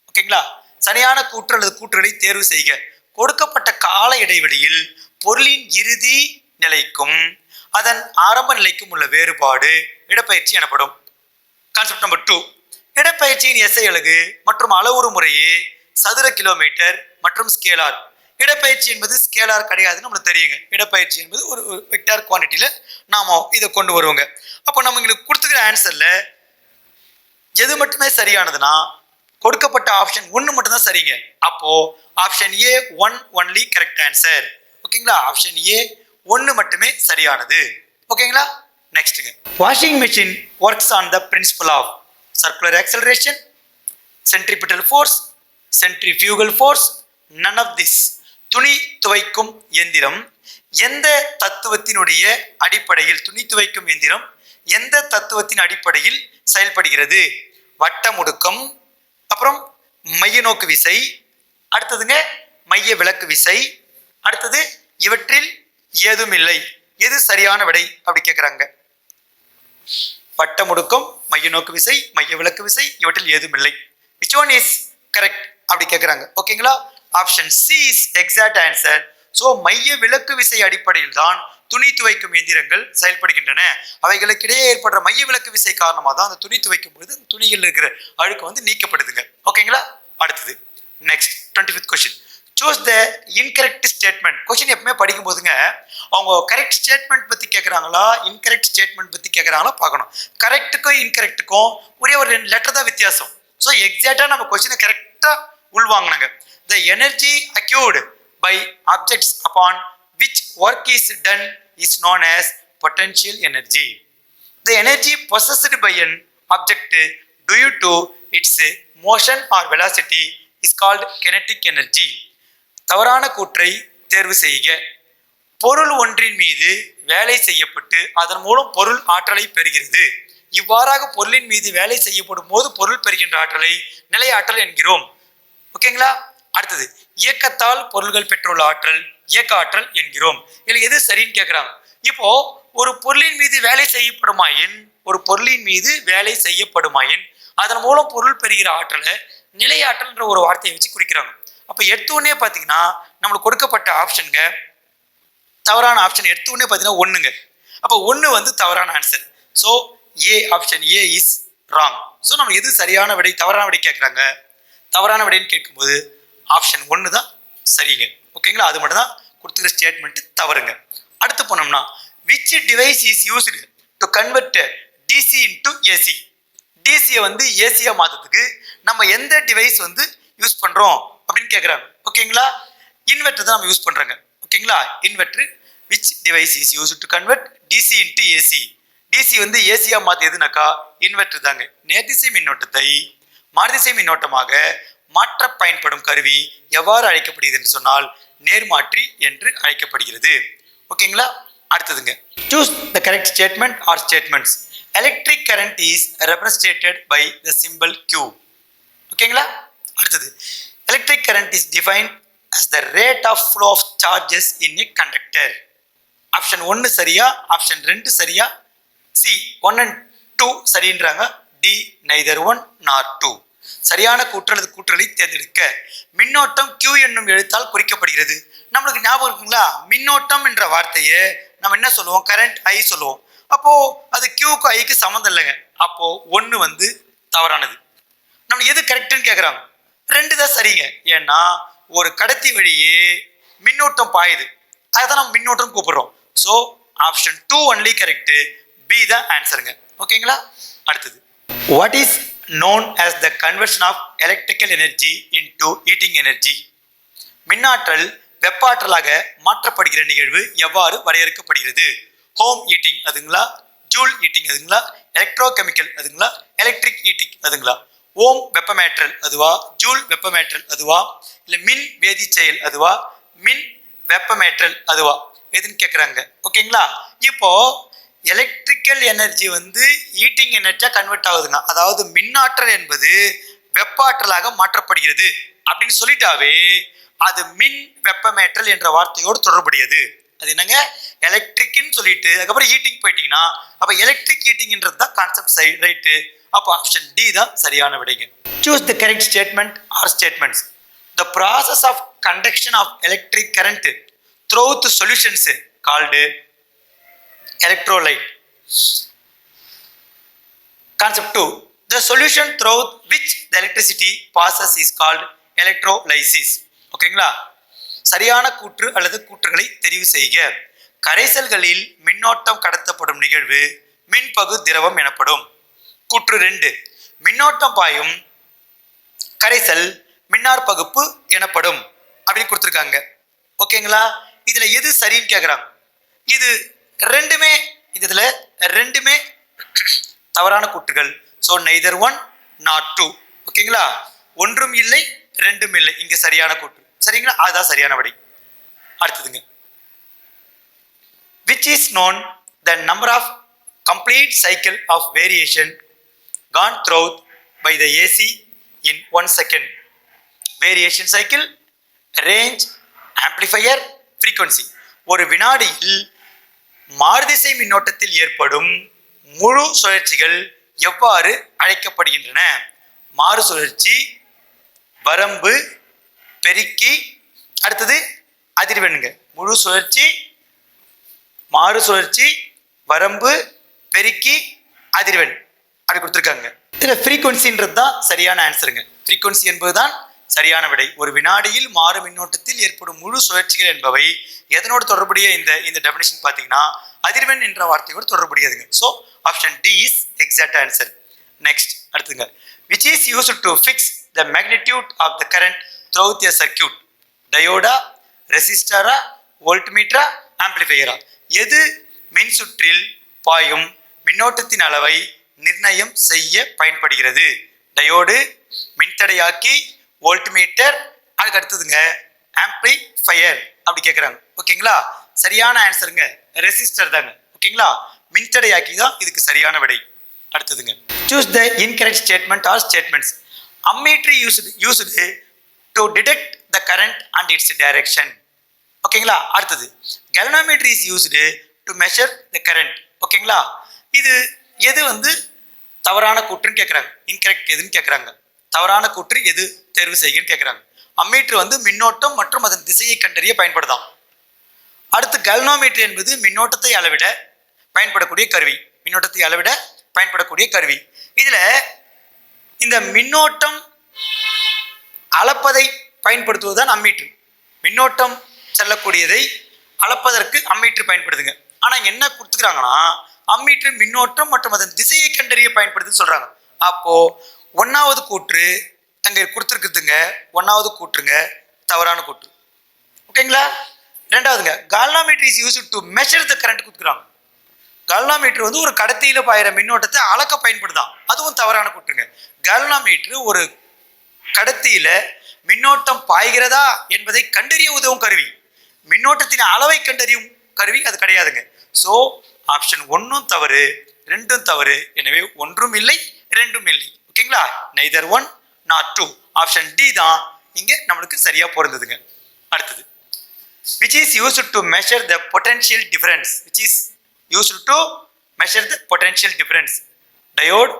ஓகேங்களா? சரியான கூற்று அல்லது கூற்றுகளை தேர்வு செய்க. கொடுக்கப்பட்ட கால இடைவெளியில் பொருளின் இறுதி நிலைக்கும் அதன் ஆரம்ப நிலைக்கும் உள்ள வேறுபாடு இடப்பெயர்ச்சி எனப்படும். கான்செப்ட் நம்பர் 2, இடப்பெயர்ச்சியின் SI அலகு மற்றும் அளவுரு முறையே சதுர கிலோமீட்டர் மற்றும் ஸ்கேலார். இடப்பெயர்ச்சி என்பது ஸ்கேலார் கிடையாதுன்னு நம்மளுக்கு தெரியுங்க. இடப்பெயர்ச்சி என்பது ஒரு வெக்டார் குவான்டிட்டியில நாம இதை கொண்டு வருவோங்க. அப்போ நம்ம உங்களுக்கு கொடுத்துக்கிற ஆன்சர்ல எது மட்டுமே சரியானதுன்னா கொடுக்கப்பட்ட ஆப்ஷன் 1 மட்டும் தான் சரிங்க. அப்போ option A 1 only correct answer. ஓகேங்களா? ஆப்ஷன் ஏ 1 மட்டுமே சரியானது. ஓகேங்களா? நெக்ஸ்ட்டுங்க, washing machine works on the principle of circular acceleration, centripetal force, centrifugal force, none of this. துணி துவைக்கும் எந்திரம் எந்த தத்துவத்தினுடைய அடிப்படையில், துணி துவைக்கும் எந்திரம் எந்த தத்துவத்தின் அடிப்படையில் செயல்படுகிறது? வட்ட முடுக்கம், அப்புறம் மைய நோக்கு விசை, அடுத்ததுங்க மைய விலக்கு விசை, அடுத்தது இவற்றில் ஏதும் இல்லை. எது சரியான விடை அப்படி கேட்குறாங்க. வட்ட முடுக்கம், மைய நோக்கு விசை, மைய விலக்கு விசை, இவற்றில் ஏதும் இல்லை. which one is correct அப்படி கேட்குறாங்க. ஓகேங்களா? Option C is exact answer. So மைய விலக்கு விசை அடிப்படையில் தான் துணி துவைக்கும் எந்திரங்கள் செயல்படுகின்றன. அவைகளுக்கிடையே ஏற்படுற மைய விலக்கு விசை காரணமாக தான் அந்த துணி துவைக்கும் பொழுது துணிகள் இருக்கிற அழுக்கு வந்து நீக்கப்படுதுங்க. ஓகேங்களா? அடுத்தது next 25th question, choose the incorrect statement. Question எப்பவுமே படிக்கும் போதுங்க அவங்க கரெக்ட் ஸ்டேட்மெண்ட் பற்றி கேட்குறாங்களா இன்கரெக்ட் ஸ்டேட்மெண்ட் பற்றி கேட்குறாங்களா பார்க்கணும். கரெக்டுக்கும் இன்கரெக்டுக்கும் ஒரே ஒரு 2 லெட்டர் தான் வித்தியாசம். ஸோ எக்ஸாக்டாக நம்ம கொஸ்டினை கரெக்டாக உள்வாங்கினாங்க. The energy accrued by objects upon which work is done is known as potential energy. The energy possessed by an object due to its motion or velocity is called kinetic energy. தவறான கூற்றை தேர்வு செய்க. பொருள் ஒன்றின் மீது வேலை செய்யப்பட்டு அதன் மூலம் பொருள் ஆற்றலை பெறுகிறது. இவ்வாறாக பொருளின் மீது வேலை செய்யப்படும் போது பொருள் பெறுகின்ற ஆற்றலை நிலை ஆற்றல் என்கிறோம். ஓகேங்களா? அடுத்தது, இயக்கத்தால் பொருள்கள் பெற்றுள்ள ஆற்றல் இயக்க ஆற்றல் என்கிறோம். இதில் எது சரின்னு கேட்குறாங்க. இப்போ ஒரு பொருளின் மீது வேலை செய்யப்படுமாயின் அதன் மூலம் பொருள் பெறுகிற ஆற்றலை நிலையாற்றல்ன்ற ஒரு வார்த்தையை வச்சு குறிக்கிறாங்க. அப்போ எடுத்தோடனே பார்த்தீங்கன்னா நம்மளுக்கு கொடுக்கப்பட்ட ஆப்ஷனுங்க தவறான ஆப்ஷன் எடுத்தோடனே பார்த்தீங்கன்னா ஒன்றுங்க. அப்போ ஒன்று வந்து தவறான answer. So A option A is wrong. So நம்ம எது சரியான விடை தவறான விடை கேட்குறாங்க, தவறான விடைன்னு கேட்கும்போது ஆப்ஷன் ஒன்று தான் சரிங்க. ஓகேங்களா, அது மட்டும் தான் கொடுத்துக்கிற ஸ்டேட்மெண்ட் தவறுங்க. அடுத்து போனோம்னா which device is used to convert DC into AC. டிசியை வந்து ஏசியாக மாற்றுறதுக்கு நம்ம எந்த டிவைஸ் வந்து யூஸ் பண்ணுறோம் அப்படின்னு கேட்குறாங்க. ஓகேங்களா, இன்வெர்டர் தான் நம்ம யூஸ் பண்ணுறோங்க. ஓகேங்களா, inverter which device is used to convert DC into AC. DC வந்து ஏசியாக மாற்றியதுனாக்கா இன்வெர்டர் தாங்க. நேர்திசை மின்னோட்டத்தை மாறுதிசை மின்னோட்டமாக மாற்ற பயன்படும் கருவி எவ்வாறு அழைக்கப்படுகிறது சொன்னால் நேர்மாற்றி என்று அழைக்கப்படுகிறது. ஓகேங்களா, அடுத்ததுங்க choose the correct statement or statements. Electric current is represented by the symbol Q. ஓகேங்களா, அடுத்தது electric current is defined as the rate of flow of charges in a conductor. Option 1 சரியா, ஆப்ஷன் 2 சரியா, சி 1 and 2 சரின்றாங்க, D neither 1 nor 2. சரியான கூற்று அல்லது கூற்றுகளை தேர்ந்தெடுக்க. மின்னோட்டம் Q என்னும் எழுத்தால் குறிக்கப்படுகிறது. நம்மளுக்கு ஞாபகம் இருக்குங்களா, மின்னோட்டம் என்ற வார்த்தையை நம்ம என்ன சொல்லுவோம், கரண்ட் ஐ சொல்லுவோம். அப்போ அது Qக்கு ஐக்கு சம்மந்தம் இல்லைங்க. அப்போ 1 வந்து தவறானது. நம்ம எது கரெக்டுன்னு கேட்குறாங்க, 2 தான் சரிங்க. ஏன்னா ஒரு கடத்தி வழியே மின்னோட்டம் பாயுது, அதுதான் நம்ம மின்னோட்டம் கூப்பிடுறோம். ஸோ ஆப்ஷன் 2 ஒன்லி கரெக்டு, பி தான் ஆன்சருங்க. ஓகேங்களா, அடுத்தது what is known as the conversion of electrical energy into heating energy. மின்னாற்றல் வெப்பாற்றலாக மாற்றப்படுகிற நிகழ்வு எவ்வாறு வரையறுக்கப்படுகிறது? ஹோம் ஹீட்டிங் அதுங்களா, ஜூல் ஹீட்டிங் அதுங்களா, எலக்ட்ரோ கெமிக்கல் அதுங்களா, எலக்ட்ரிக் ஹீட்டிங் அதுங்களா, ஓம் வெப்பமேற்றல் அதுவா, ஜூல் வெப்பமேற்றல் அதுவா, இல்லை மின் வேதி செயல் அதுவா, மின் வெப்பமேற்றல் அதுவா, எதுன்னு கேட்குறாங்க. ஓகேங்களா, இப்போ எலக்ட்ரிக்கல் எனர்ஜி வந்து ஹீட்டிங் எனர்ஜியாக கன்வெர்ட் ஆகுதுங்க. அதாவது மின்னாற்றல் என்பது வெப்பாற்றலாக மாற்றப்படுகிறது அப்படின்னு சொல்லிட்டாவே அது மின் வெப்பமேற்றல் என்ற வார்த்தையோடு தொடர்புடையது. அது என்னங்க, எலக்ட்ரிக்னு சொல்லிட்டு அதுக்கப்புறம் ஹீட்டிங் போயிட்டீங்கன்னா அப்போ எலக்ட்ரிக் ஹீட்டிங்ன்றது தான் கான்செப்ட் சைடு, ரைட்டு. அப்போ ஆப்ஷன் டி தான் சரியான விடைங்க. Choose the correct statement or statements. The process of conduction of electric current through the solutions called electrolyte. Concept 2. The solution through which the electricity passes is called electrolysis. ஓகேங்களா, சரியான கூற்று அல்லது கூற்றுகளை தெரிவு செய்க. கரைசல்களில் மின்னோட்டம் கடத்தப்படும் நிகழ்வு மின்பகு திரவம் எனப்படும். கூற்று 2, மின்னோட்டம் பாயும் கரைசல் மின்னார் பகுப்பு எனப்படும் அப்படின்னு கொடுத்துருக்காங்க. ஓகேங்களா, இதுல எது சரின்னு கேட்குறாங்க. இது ரெண்டுமே இதுல ரெண்டுமே தவறான கூற்றுகள். So neither 1 nor 2. ஓகேங்களா, ஒன்றும் இல்லை ரெண்டும் இல்லை, இங்க சரியான கூற்று. சரிங்களா, அதுதான் சரியான விடை. அடுத்ததுங்க which is known the number of complete cycle of variation gone through by the AC in 1 second. Variation cycle, range, amplifier, frequency. ஒரு வினாடியில் மாறுதிசை மின்னோட்டத்தில் ஏற்படும் முழு சுழற்சிகள் எவ்வாறு அழைக்கப்படுகின்றன? மாறு சுழற்சி, வரம்பு, பெருக்கி, அடுத்தது அதிர்வெண்ணுங்க. முழு சுழற்சி, மாறு சுழற்சி, வரம்பு, பெருக்கி, அதிர்வெண் அப்படி கொடுத்துருக்காங்க. இதில் ஃப்ரீக்வன்சின்றது தான் சரியான ஆன்சருங்க. ஃப்ரீக்வன்சி என்பது தான் சரியான விடை. ஒரு வினாடியில் மாறு மின்னோட்டத்தில் ஏற்படும் முழு சுழற்சிகள் என்பவை எதனோடு தொடர்புடைய இந்த டெஃபினிஷன் பார்த்தீங்கன்னா அதிர்வெண் என்ற வார்த்தையோடு தொடர்புடையதுங்க. So option D is exact answer. Next அடுத்துங்க which is used to fix the magnitude of the current through a circuit. டயோடா, ரெசிஸ்டரா, வோல்ட்மீட்டரா, ஆம்பிளிஃபையரா? எது மின் சுற்றில் பாயும் மின்னோட்டத்தின் அளவை நிர்ணயம் செய்ய பயன்படுகிறது? டயோடு, மின்தடையாக்கி, வோல்ட்மீட்டர், அதுக்கு அடுத்ததுங்க ஆம்பிளிஃபையர் அப்படி கேட்குறாங்க. ஓகேங்களா, சரியான ஆன்சருங்க ரெசிஸ்டர் தாங்க. ஓகேங்களா, மின்தடையாக்கி தான் இதுக்கு சரியான விடை. அடுத்ததுங்க choose the incorrect statement or statements. Ammeter used to detect the current and its direction. ஓகேங்களா, அடுத்தது galvanometer is used to measure the current. ஓகேங்களா, இது எது வந்து தவறான கூற்றுன்னு கேட்குறாங்க. இன்கரெக்ட் எதுன்னு கேட்குறாங்க. தவறான கூற்று எது தேர்வு செய்யுன்னு கேட்குறாங்க. அம்மீட்டர் வந்து மின்னோட்டம் மற்றும் அதன் திசையை கண்டறிய பயன்படுதாம். அடுத்து கல்னோமீட்டர் என்பது மின்னோட்டத்தை அளவிட பயன்படக்கூடிய கருவி. மின்னோட்டத்தை அளவிட பயன்படக்கூடிய கருவி. இதுல இந்த மின்னோட்டம் அளப்பதை பயன்படுத்துவதுதான் அம்மீட்டர். மின்னோட்டம் செல்லக்கூடியதை அளப்பதற்கு அம்மீட்டர் பயன்படுதுங்க. ஆனா என்ன கொடுத்துக்கிறாங்கன்னா அம்மீட்டர் மின்னோட்டம் மற்றும் அதன் திசையை கண்டறிய பயன்படுதுன்னு சொல்றாங்க. அப்போ ஒன்னாவது கூற்று அங்க கொடுத்துருக்குதுங்க. ஒன்னாவது கூற்றுங்க தவறான கூற்று. ஓகேங்களா? ரெண்டாவதுங்க galvanometer is used to measure the current கொடுக்குறாங்க. கால்வனோமீட்டர் வந்து ஒரு கடத்தியில பாயிற மின்னோட்டத்தை அளக்க பயன்படுதான். அதுவும் தவறான கூற்றுங்க. கால்வனோமீட்டர் ஒரு கடத்தியில மின்னோட்டம் பாய்கிறதா என்பதை கண்டறிய உதவும் கருவி. மின்னோட்டத்தின் அளவை கண்டறியும் கருவி அது கிடையாதுங்க. ஸோ ஆப்ஷன் 1 தவறு, 2 தவறு. எனவே ஒன்றும் இல்லை, 2 இல்லை. ஓகேங்களா? Neither 1 not 2. ஆப்ஷன் டி தான் இங்க நம்மளுக்கு சரியா பொருந்ததுங்க. அடுத்தது which is used to measure the potential difference. which is used to measure the potential difference. diode,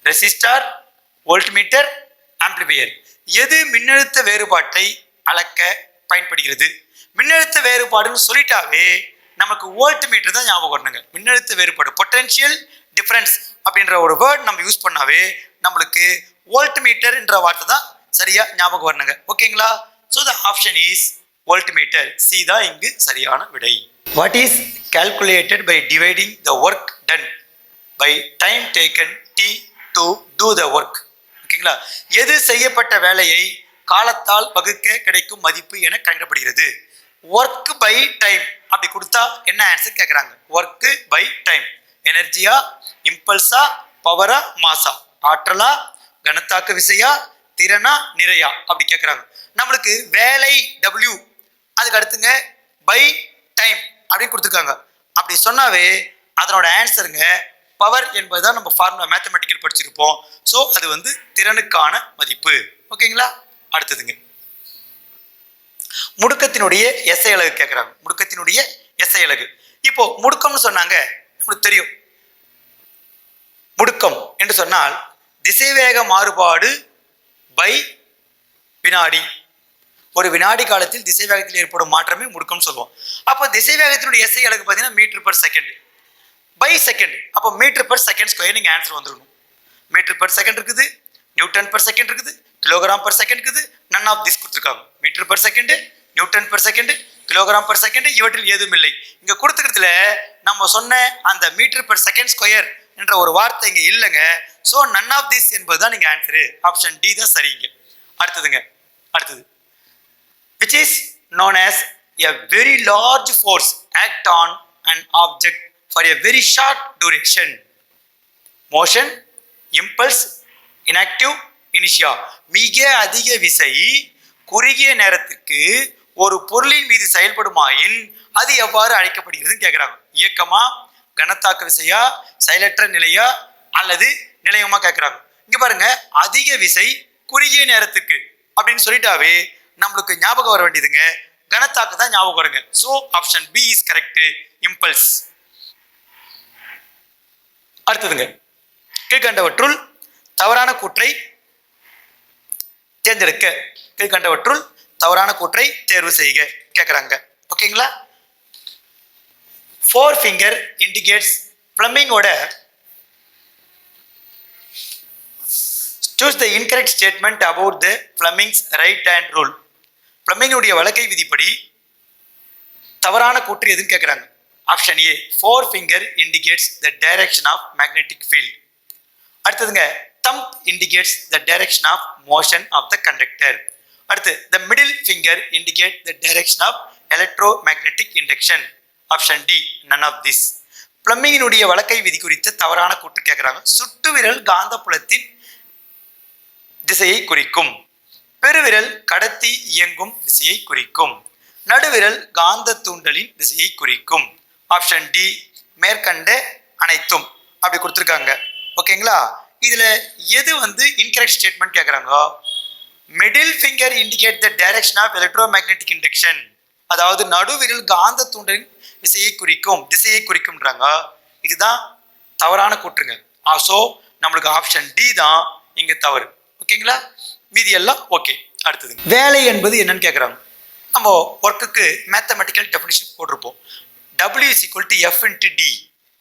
resistor, voltmeter, amplifier. எது மின்னழுத்த வேறுபாட்டை அளக்க பயன்படுகிறது? மின்னழுத்த வேறுபாடுன்னு சொல்லிட்டாவே நமக்கு வோல்ட் மீட்டர் தான் ஞாபகம் வரணுங்க. மின்னழுத்த வேறுபாடு பொட்டன்ஷியல் டிஃபரன்ஸ் அப்படின்ற ஒரு வேர்ட் நம்ம யூஸ் பண்ணாவே நம்மளுக்கு வோல்ட் மீட்டர் என்ற வார்த்தை தான் சரியா ஞாபகம் வரணுங்க. ஓகேங்களா? So the option is voltmeter. C தான் இங்கு சரியான விடை. What is calculated by dividing the work done by time taken D to do the work? ஓகேங்களா? எது செய்யப்பட்ட வேலையை காலத்தால் வகுக்க கிடைக்கும் மதிப்பு என கணக்கிடப்படுகிறது? ஒர்க் பை டைம் அப்படி கொடுத்தா என்ன ஆன்சர் கேட்குறாங்க? Work by time. எனர்ஜியா, இம்பல்ஸா, பவரா, மாசா? ஆற்றலா, கனத்தாக்க விசையா, திறனா, நிறையா? அப்படி கேட்குறாங்க. நம்மளுக்கு வேலை W, அதுக்கு அடுத்துங்க பை டைம் அப்படின்னு கொடுத்துருக்காங்க. அப்படி சொன்னாவே அதனோட ஆன்சருங்க பவர் என்பதுதான் நம்ம ஃபார்முலா மேத்தமெட்டிக்கல் படிச்சிருப்போம். ஸோ அது வந்து திறனுக்கான மதிப்பு. ஓகேங்களா? அடுத்ததுங்க முடுக்கத்தினுடைய எஸ்ஐ அலகு கேட்குறாங்க. முடுக்கத்தினுடைய எஸ்ஐ அலகு. இப்போ முடுக்கம்னு சொன்னாங்க, நம்மளுக்கு தெரியும். முடுக்கம் என்று சொன்னால் திசைவேக மாறுபாடு பை வினாடி. ஒரு வினாடி காலத்தில் திசைவேகத்தில் ஏற்படும் மாற்றமே முடுக்கம்னு சொல்லுவோம். அப்போ திசைவேகத்தினுடைய எஸ்ஐ அலகு பார்த்தீங்கன்னா metre per second by second. அப்போ மீட்டர் பர் செகண்ட் ஸ்கொயர் நீங்கள் ஆன்சர் வந்துடணும். மீட்டர் பர் செகண்ட் இருக்குது, நியூட்டன் பர் செகண்ட் இருக்குது, கிலோகிராம் பர் செகண்ட் இருக்குது. நன் ஆஃப் திஸ் கொடுத்துருக்காங்க. Metre per second, newton per second, kilogram per second இவற்றில் எதுவும் இல்லை. இங்க கொடுத்துக்கிறதுல நம்ம சொன்ன அந்த மீட்டர் பர் செகண்ட் ஸ்கொயர் என்ற ஒரு வார்த்தை இங்க இல்லைங்க. ஸோ நன் ஆஃப் திஸ் என்பதுதான் நீங்க ஆன்சரு. ஆப்ஷன் டி தான் சரிங்க. அடுத்ததுங்க அடுத்தது which is known as a very large force act on an object for a very short duration. motion, impulse, inactive, inertia. மிக அதிக விசை குறுகிய நேரத்திற்கு ஒரு பொருளின் மீது செயல்படுமாயின் அது எவ்வாறு அழைக்கப்படுகிறதுன்னு கேட்குறாங்க. இயக்கமா, கனத்தாக்க விசையா, செயலற்ற நிலையா அல்லது நிலையமா கேட்குறாங்க. இங்க பாருங்க, அதிக விசை குறுகிய நேரத்துக்கு அப்படின்னு சொல்லிட்டாவே நம்மளுக்கு ஞாபகம் வர வேண்டியதுங்க கனத்தாக்கு தான் ஞாபகம் வருங்க. So option B is correct, impulse. அடுத்ததுங்க கீழ்கண்டவற்றுள் தவறான கூற்றை தேர்ந்தெடுக்க. கீழ்கண்டவற்றுள் தவறான கூற்றை தேர்வு செய்க கேட்குறாங்க. ஓகேங்களா? 4 ஃபிங்கர் இண்டிகேட்ஸ் பிளம்பிங்கோட choose the incorrect statement about the Fleming's right hand rule. பிளம்பிங்குடைய வழக்கை விதிப்படி தவறான கூற்று எதுன்னு கேட்குறாங்க. Option A 4 finger indicates the direction of magnetic field. அடுத்ததுங்க thumb indicates the direction of motion of the conductor. அடுத்து the middle finger indicate the direction of electromagnetic induction. Option D none of this. பிளம்பிங்கினுடைய வழக்கை விதி குறித்த தவறான கூற்று கேட்குறாங்க. சுட்டு விரல் காந்த புலத்தின் திசையை குறிக்கும். பெருவிரல் கடத்தி இயங்கும் திசையை குறிக்கும். நடுவிரல் காந்த தூண்டலின் திசையை குறிக்கும். ஆப்ஷன் டி மேற்கண்ட அனைத்தும் அப்படி கொடுத்துருக்காங்க. ஓகேங்களா? இதுல எது வந்து இன்கரெக்ட் ஸ்டேட்மெண்ட் கேட்குறாங்க? Middle finger indicate the direction of electromagnetic induction. அதாவது நடுவிரல் காந்த தூண்டலின் திசையை குறிக்கும்ன்றாங்க. இதுதான் தவறான கூற்றுங்க. ஸோ நம்மளுக்கு ஆப்ஷன் டி தான் இங்க தவறு. ஓகேங்களா, மீதி எல்லாம் ஓகே. அடுத்தது வேலை என்பது என்னன்னு கேட்குறாங்க. நம்ம ஒர்க்குக்கு மேத்தமெட்டிக்கல் டெஃபினிஷன் போட்டிருப்போம். W is equal to F into D,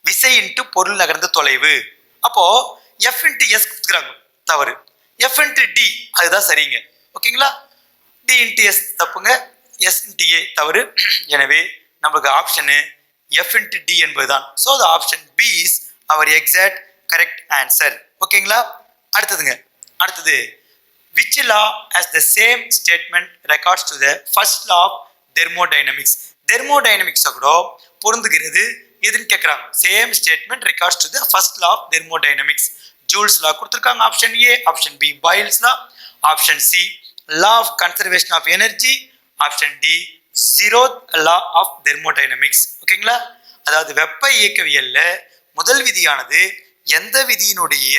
விசை இன்ட்டு பொருள் நகர்ந்த தொலைவு. அப்போ F into S கொடுத்துக்கிறாங்க, தவறு. F into D அதுதான் சரிங்க. ஓகேங்களா, D into S தப்புங்க, S into A தவறு. எனவே நமக்கு ஆப்ஷனு F into D என்பதுதான். So the option B is our exact correct answer. ஓகேங்களா, அடுத்ததுங்க. அடுத்தது which law has the same statement regards to the first law of thermodynamics? thermodynamics கூட பொருந்துகிறது எதுன்னு கேட்குறாங்க. Same statement regards to the first law of thermodynamics. Joule's law கொடுத்துருக்காங்க, option A. Option B Boyle's law. Option C law of conservation of energy. Option D zeroth law of thermodynamics. ஓகேங்களா, அதாவது வெப்ப இயக்கவியல்ல முதல் விதியானது எந்த விதியினுடைய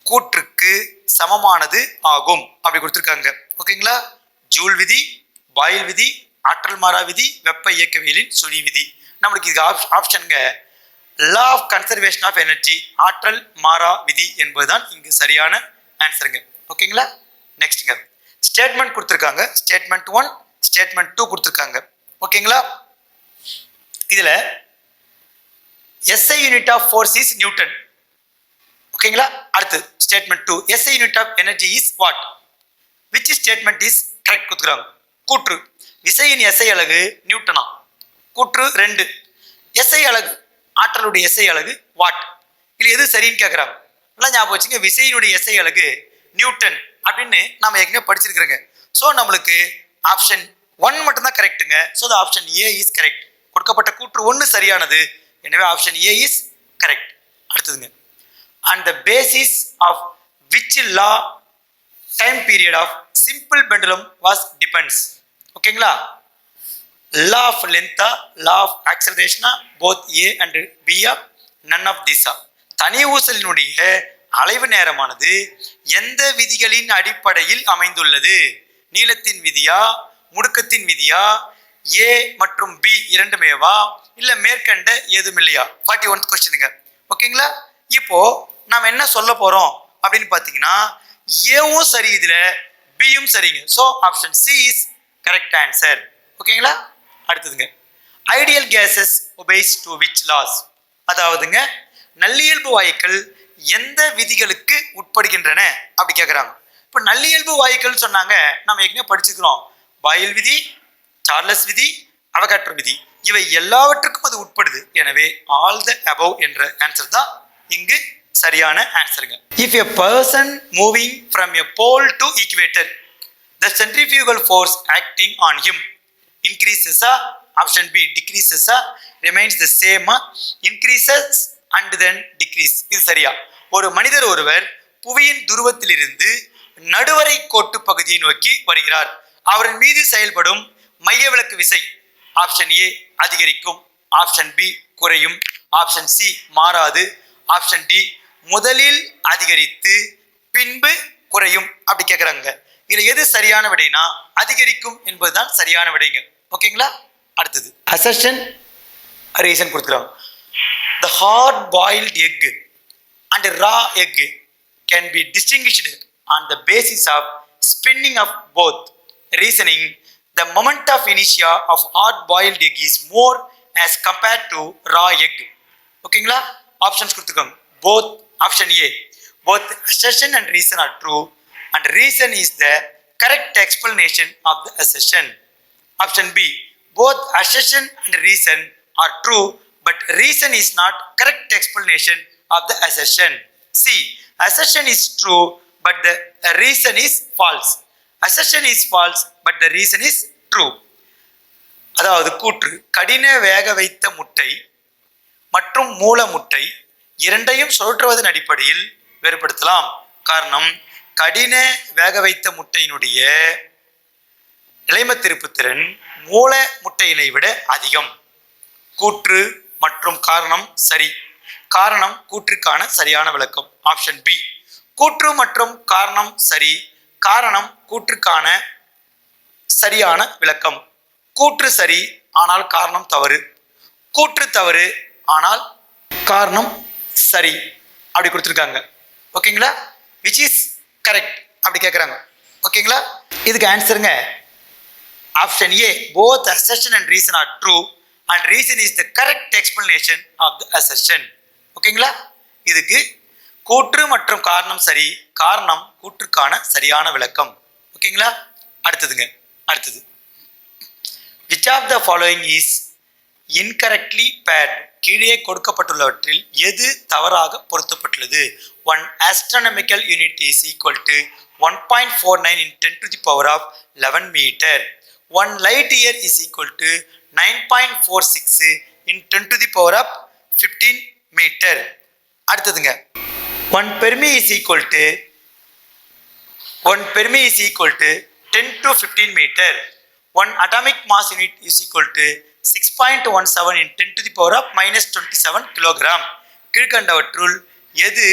கூற்றுக்கு சமமானது ஆகும் அப்படி கொடுத்துருக்காங்க. ஓகேங்களா, ஜூல் விதி, பாயில் விதி, ஆற்றல் மாறா விதி, வெப்ப இயக்கவியலின் சுழி விதி. நம்மளுக்கு இது ஆப்ஷனுங்க law of conservation of energy, ஆற்றல் மாறா விதி என்பதுதான் இங்கு சரியான ஆன்சருங்க. ஓகேங்களா, நெக்ஸ்ட்ங்க ஸ்டேட்மெண்ட் கொடுத்துருக்காங்க. ஸ்டேட்மெண்ட் 1, ஸ்டேட்மெண்ட் 2 கொடுத்துருக்காங்க. ஓகேங்களா, இதுல SI unit of force is newton. ஓகேங்களா, அடுத்து statement 2 SI unit of energy is watt. Which statement is correct கொடுத்துருக்காங்க. கூற்று விசையின் SI அலகு நியூட்டனா. கூற்று 2 SI அலகு, ஆற்றலுடைய SI அலகு வாட். இது எது சரின்னு கேட்குறாங்க. நல்லா ஞாபகம் வச்சுங்க, விசையினுடைய SI அலகு நியூட்டன் அப்படின்னு நம்ம ஏற்கனவே படிச்சிருக்கிறோங்க. ஸோ நம்மளுக்கு ஆப்ஷன் 1 மட்டும்தான் கரெக்டுங்க. So the option A is correct. கொடுக்கப்பட்ட கூற்று 1 சரியானது, எனவே ஆப்ஷன் ஏ இஸ் கரெக்ட். அடுத்ததுங்க, and the basis of which law time period of simple pendulum was depends. ஓகேங்களா, law of length, law of acceleration, both A and B, none of these. தனி ஊசலினுடைய அலைவு நேரமானது எந்த விதிகளின் அடிப்படையில் அமைந்துள்ளது? நீளத்தின் விதியா, முடுக்கத்தின் விதியா, ஏ மற்றும் பி இரண்டுமேவா, இல்ல மேற்கண்ட ஏதும் இல்லையா? 41th கொஸ்டினுங்க. ஓகேங்களா, இப்போ நாம் என்ன சொல்ல போறோம் அப்படின்னு பார்த்தீங்கன்னா, ஏவும் சரி, இதுல பியும் சரிங்க. So option C is correct answer. ஓகேங்களா, அடுத்ததுங்க ideal gases obeys to which laws. அதாவதுங்க நல்லியல்பு வாயுக்கள் எந்த விதிகளுக்கு உட்படுகின்றன அப்படி கேட்குறாங்க. இப்போ நல்லியல்பு வாயுக்கள் சொன்னாங்க, நம்ம ஏற்கனவே படிச்சுக்கிறோம். பாயில் விதி, சார்லஸ் விதி, அவகாட்ரோ விதி, இவை எல்லாவற்றுக்கும் அது உட்படுது. எனவே ஆல் த அபவ் என்ற ஆன்சர் தான் இங்கு சரியான ஆன்சருங்க. If a person moving from a pole to equator, the centrifugal force acting on him increases, option B decreases, remains the same, increases and then decrease. இது சரியா? ஒரு மனிதர் ஒருவர் புவியின் துருவத்திலிருந்து நடுவரை கோட்டு பகுதியை நோக்கி வருகிறார். அவரின் மீது செயல்படும் மையவிலக்கு விசை ஆப்ஷன் ஏ அதிகரிக்கும், ஆப்ஷன் பி குறையும், ஆப்ஷன் சி மாறாது, ஆப்ஷன் டி முதலில் அதிகரித்து பின்பு குறையும் அப்படி கேட்குறாங்க. இதுல எது சரியான விடைனா அதிகரிக்கும் என்பதுதான் சரியான விடைங்க. ஓகேங்களா, அடுத்தது அசர்ஷன் ரீசன் கொடுத்துருக்காங்க. The hard boiled egg and raw egg can be distinguished on the basis of spinning of both. Reasoning, the moment of inertia of hard boiled egg is more as compared to raw egg. ஓகேங்களா, options கொடுத்துருக்காங்க. Both, option A, both assertion and reason are true and reason is the correct explanation of the assertion. Option B, both assertion and reason are true but reason is not correct explanation of the assertion. C, assertion is true but the reason is false. Assertion is false but the reason is true. அதாவது கூற்று கடின வேக வைத்த முட்டை மற்றும் மூல முட்டை இரண்டையும் சுழற்றுவதன் அடிப்படையில் வேறுபடுத்தலாம். காரணம், கடின வேக வைத்த முட்டையினுடைய நிலைம திருப்பு திறன் மூல முட்டையினை விட அதிகம். கூற்று மற்றும் காரணம் சரி. காரணம் கூற்றுக்கான சரியான விளக்கம் ஆப்ஷன் பி. கூற்று மற்றும் காரணம் சரி, காரணம் கூற்றுக்கான சரியான விளக்கம். கூற்று சரி ஆனால் காரணம் தவறு, கூற்று தவறு ஆனால் காரணம் சரி. அப்படி கொடுத்துருக்காங்க. ஓகேங்களா? விச் இஸ் கரெக்ட் அப்படி கேட்குறாங்க. ஓகேங்களா? இதுக்கு ஆன்சருங்க option A, both assertion and reason are true and reason is the correct explanation of the assertion. ஓகேங்களா? இதுக்கு கூற்று மற்றும் காரணம் சரி, காரணம் கூற்றுக்கான சரியான விளக்கம். ஓகேங்களா? அடுத்தது which of the following is incorrectly paired? கீழே கொடுக்கப்பட்டுள்ளவற்றில் எது தவறாக பொருத்தப்பட்டுள்ளது? 1 astronomical unit is equal to 1.49 in 10 to the power of 11 meter. 1 light year is equal to 9.46 in 10 to the power of 15 meter. அடுத்ததுங்க 1 Fermi is equal to 10 to 15 meter. 1 atomic mass unit is equal to 6.17 in 10 to the power of minus 27 kilogram. கீழ்கண்டவற்றுள் எது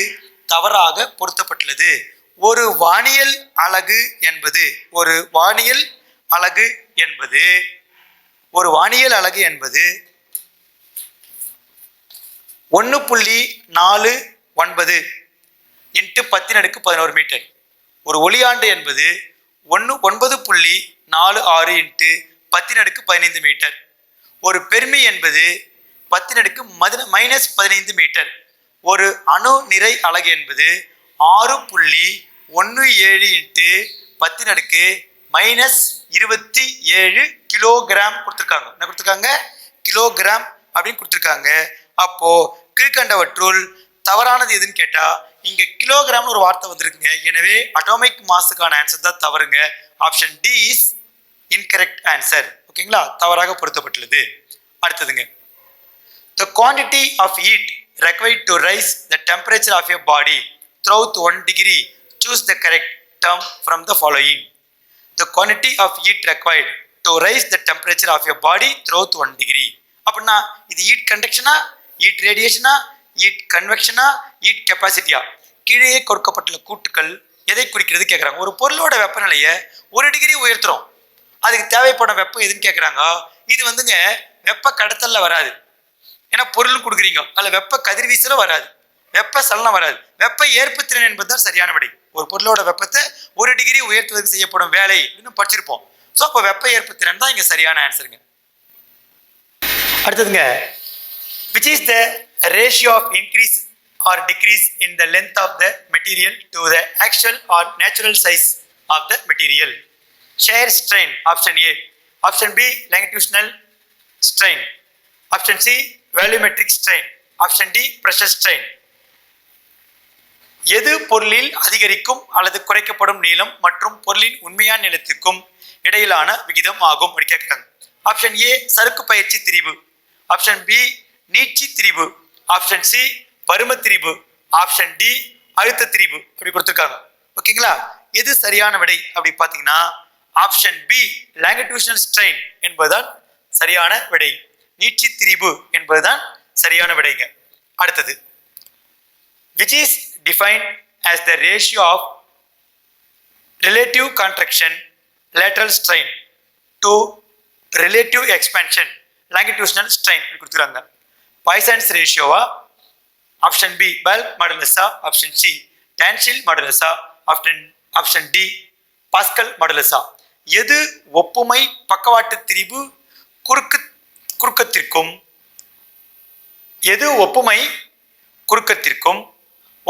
தவறாக பொருத்தப்பட்டுள்ளது? ஒரு வானியல் அலகு என்பது 1.49 into 10⁻11 metre. ஒரு ஒளியாண்டு என்பது 9.46 இன்ட்டு 10⁻15 மீட்டர். ஒரு பெர்மி என்பது 10⁻−15 மீட்டர். ஒரு அணு நிறை அலகு என்பது 6.17 இன்ட்டு 10⁻−27 கிலோகிராம் கொடுத்துருக்காங்க. என்ன கொடுத்துருக்காங்க? கிலோகிராம் அப்படின்னு கொடுத்துருக்காங்க. அப்போ கீழ்கண்டவற்றுள் தவறானது எதுன்னு கேட்டா இங்க கிலோகிராம்னு ஒரு வார்த்தை வந்திருக்குங்க. எனவே அட்டாமிக் மாஸுக்கான ஆன்சர் தான் தவறுங்க. Option D is incorrect answer. ஓகேங்களா? தவறாக பொருத்தப்பட்டுள்ளது. அடுத்ததுங்க the quantity of heat required to raise the temperature of a body throughout 1 degree. Choose the correct term from the following. The quantity of heat required to raise the temperature of a body throughout 1 degree. அப்படின்னா இது heat கண்டக்ஷனா, heat ரேடியேஷனா, heat கன்வெக்ஷனா, heat கெப்பாசிட்டியா? கீழே கொடுக்கப்பட்டுள்ள கூட்டுக்கள் எதை குறிக்கிறது கேட்குறாங்க. ஒரு பொருளோட வெப்பநிலையை 1 டிகிரி உயர்த்துறோம், அதுக்கு தேவைப்படும் வெப்பம் எதுன்னு கேட்குறாங்க. இது வந்துங்க வெப்ப கடத்தல்ல வராது, ஏன்னா பொருள் கொடுக்குறீங்க, அதில் வெப்ப கதிர்வீசலும் வராது, வெப்ப சலனம் வராது. வெப்ப ஏற்புத்திறன் என்பது தான் சரியான விடை. ஒரு பொருளோட வெப்பத்தை 1 டிகிரி உயர்த்துவதற்கு செய்யப்படும் வேலை இன்னும் படிச்சிருப்போம். ஸோ அப்போ வெப்ப ஏற்புத்திறன் தான் இங்கே சரியான ஆன்சருங்க. அடுத்ததுங்க which is the ratio of increase or decrease in the length of the material to the actual or natural size of the material? Shear strain, option A. Option B, longitudinal strain. Option C, volumetric strain. Option D, pressure strain. எது பொருளில் அதிகரிக்கும் அல்லது குறைக்கப்படும் நீளம் மற்றும் பொருளின் உண்மையான நீளத்திற்கும் இடையிலான விகிதம் ஆகும் அப்படி கேட்குறாங்க. ஆப்ஷன் ஏ, சறுக்கு பயிற்சி திரிபு. ஆப்ஷன் பி, நீட்சி திரிபு. ஆப்ஷன் சி, பரும திரிபு. ஆப்ஷன் டி, அழுத்த திரிபு அப்படி கொடுத்துருக்காங்க. ஓகேங்களா? எது சரியான விடை அப்படி பார்த்தீங்கன்னா ஆப்ஷன் பி, லாங்கிடியூஷனல் ஸ்ட்ரெயின் என்பதுதான் சரியான விடை. நீட்சி திரிபு என்பதுதான் சரியான விடைங்க. அடுத்தது which is defined as the ratio of relative contraction lateral strain to relative expansion longitudinal strain கொடுத்துறாங்க. பாய்சன்ஸ் ரேஷியோவா, ஆப்ஷன் பி பல்க் மாடுலஸா, ஆப்ஷன் சி டான்சில் மாடுலஸா, ஆப்ஷன் டி பாஸ்கல் மாடுலஸா? எது ஒப்புமை பக்கவாட்டு திரிபு குறுக்கத்திற்கும்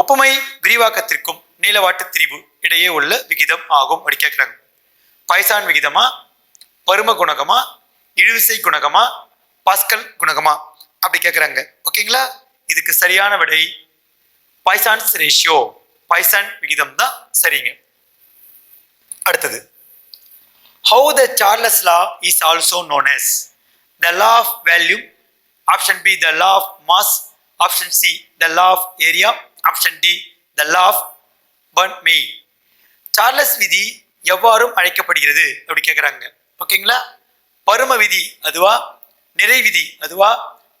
ஒப்புமை விரிவாக்கத்திற்கும் நீளவாட்டு திரிபு இடையே உள்ள விகிதம் ஆகும் அப்படி கேட்குறாங்க. பாய்சான் விகிதமா, பரும குணகமா, இழுவிசை குணகமா, பாஸ்கல் குணகமா அப்படி கேட்குறாங்க. ஓகேங்களா? இதுக்கு சரியான விடை பாய்சான்ஸ் ரேஷியோ, பாய்சான் விகிதம் தான் சரிங்க. அடுத்தது how the Charles law is also known as? The law of volume, option B the law of mass, option C the law of area, option D the law of Bernoulli. Charles விதி எவ்வாறும் அழைக்கப்படுகிறது அப்படி கேட்குறாங்க. ஓகேங்களா? பரும விதி அதுவா, நிறை விதி அதுவா,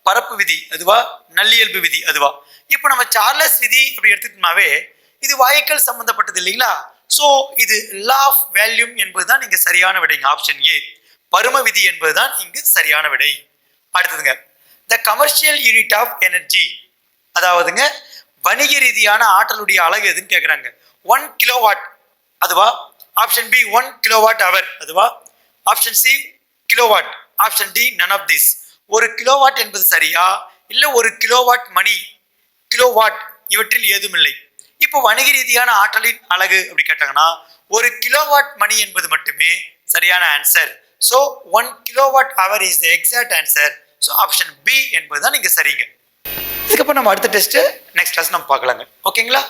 பரப்பு விதி அதுவா, நல்லியல்பு விதி அதுவா? இப்போ நம்ம சார்லஸ் விதி அப்படி எடுத்துட்டோம்னாவே இது வாயுக்கள் சம்பந்தப்பட்டது இல்லைங்களா? ஸோ இது லா ஆஃப் வேல்யூம் என்பதுதான் இங்கே சரியான விடைங்க. ஆப்ஷன் ஏ பரும விதி என்பதுதான் இங்கு சரியான விடை. அடுத்ததுங்க the commercial unit of energy, அதாவதுங்க வணிக ரீதியான ஆற்றலுடைய அலகு எதுன்னு கேட்குறாங்க. 1 கிலோவாட் அதுவா? ஆப்ஷன் பி 1 கிலோவாட் அவர் அதுவா? Option C kilowatt, option D none of this. ஒரு கிலோவாட் என்பது சரியா இல்லை ஒரு கிலோவாட் மணி, கிலோவாட் இவற்றில் ஏதுமில்லை. இப்போ வணிக ரீதியான ஆற்றலின் அலகு அப்படி கேட்டாங்கன்னா ஒரு கிலோவாட் மணி என்பது மட்டுமே சரியான answer. So 1 kilowatt hour is the exact answer. So option B என்பது தான் நீங்க சரிங்க. இதுக்கப்புறம் நம்ம அடுத்த டெஸ்ட் நெக்ஸ்ட் கிளாஸ் நம்ம பார்க்கலாங்க. ஓகேங்களா?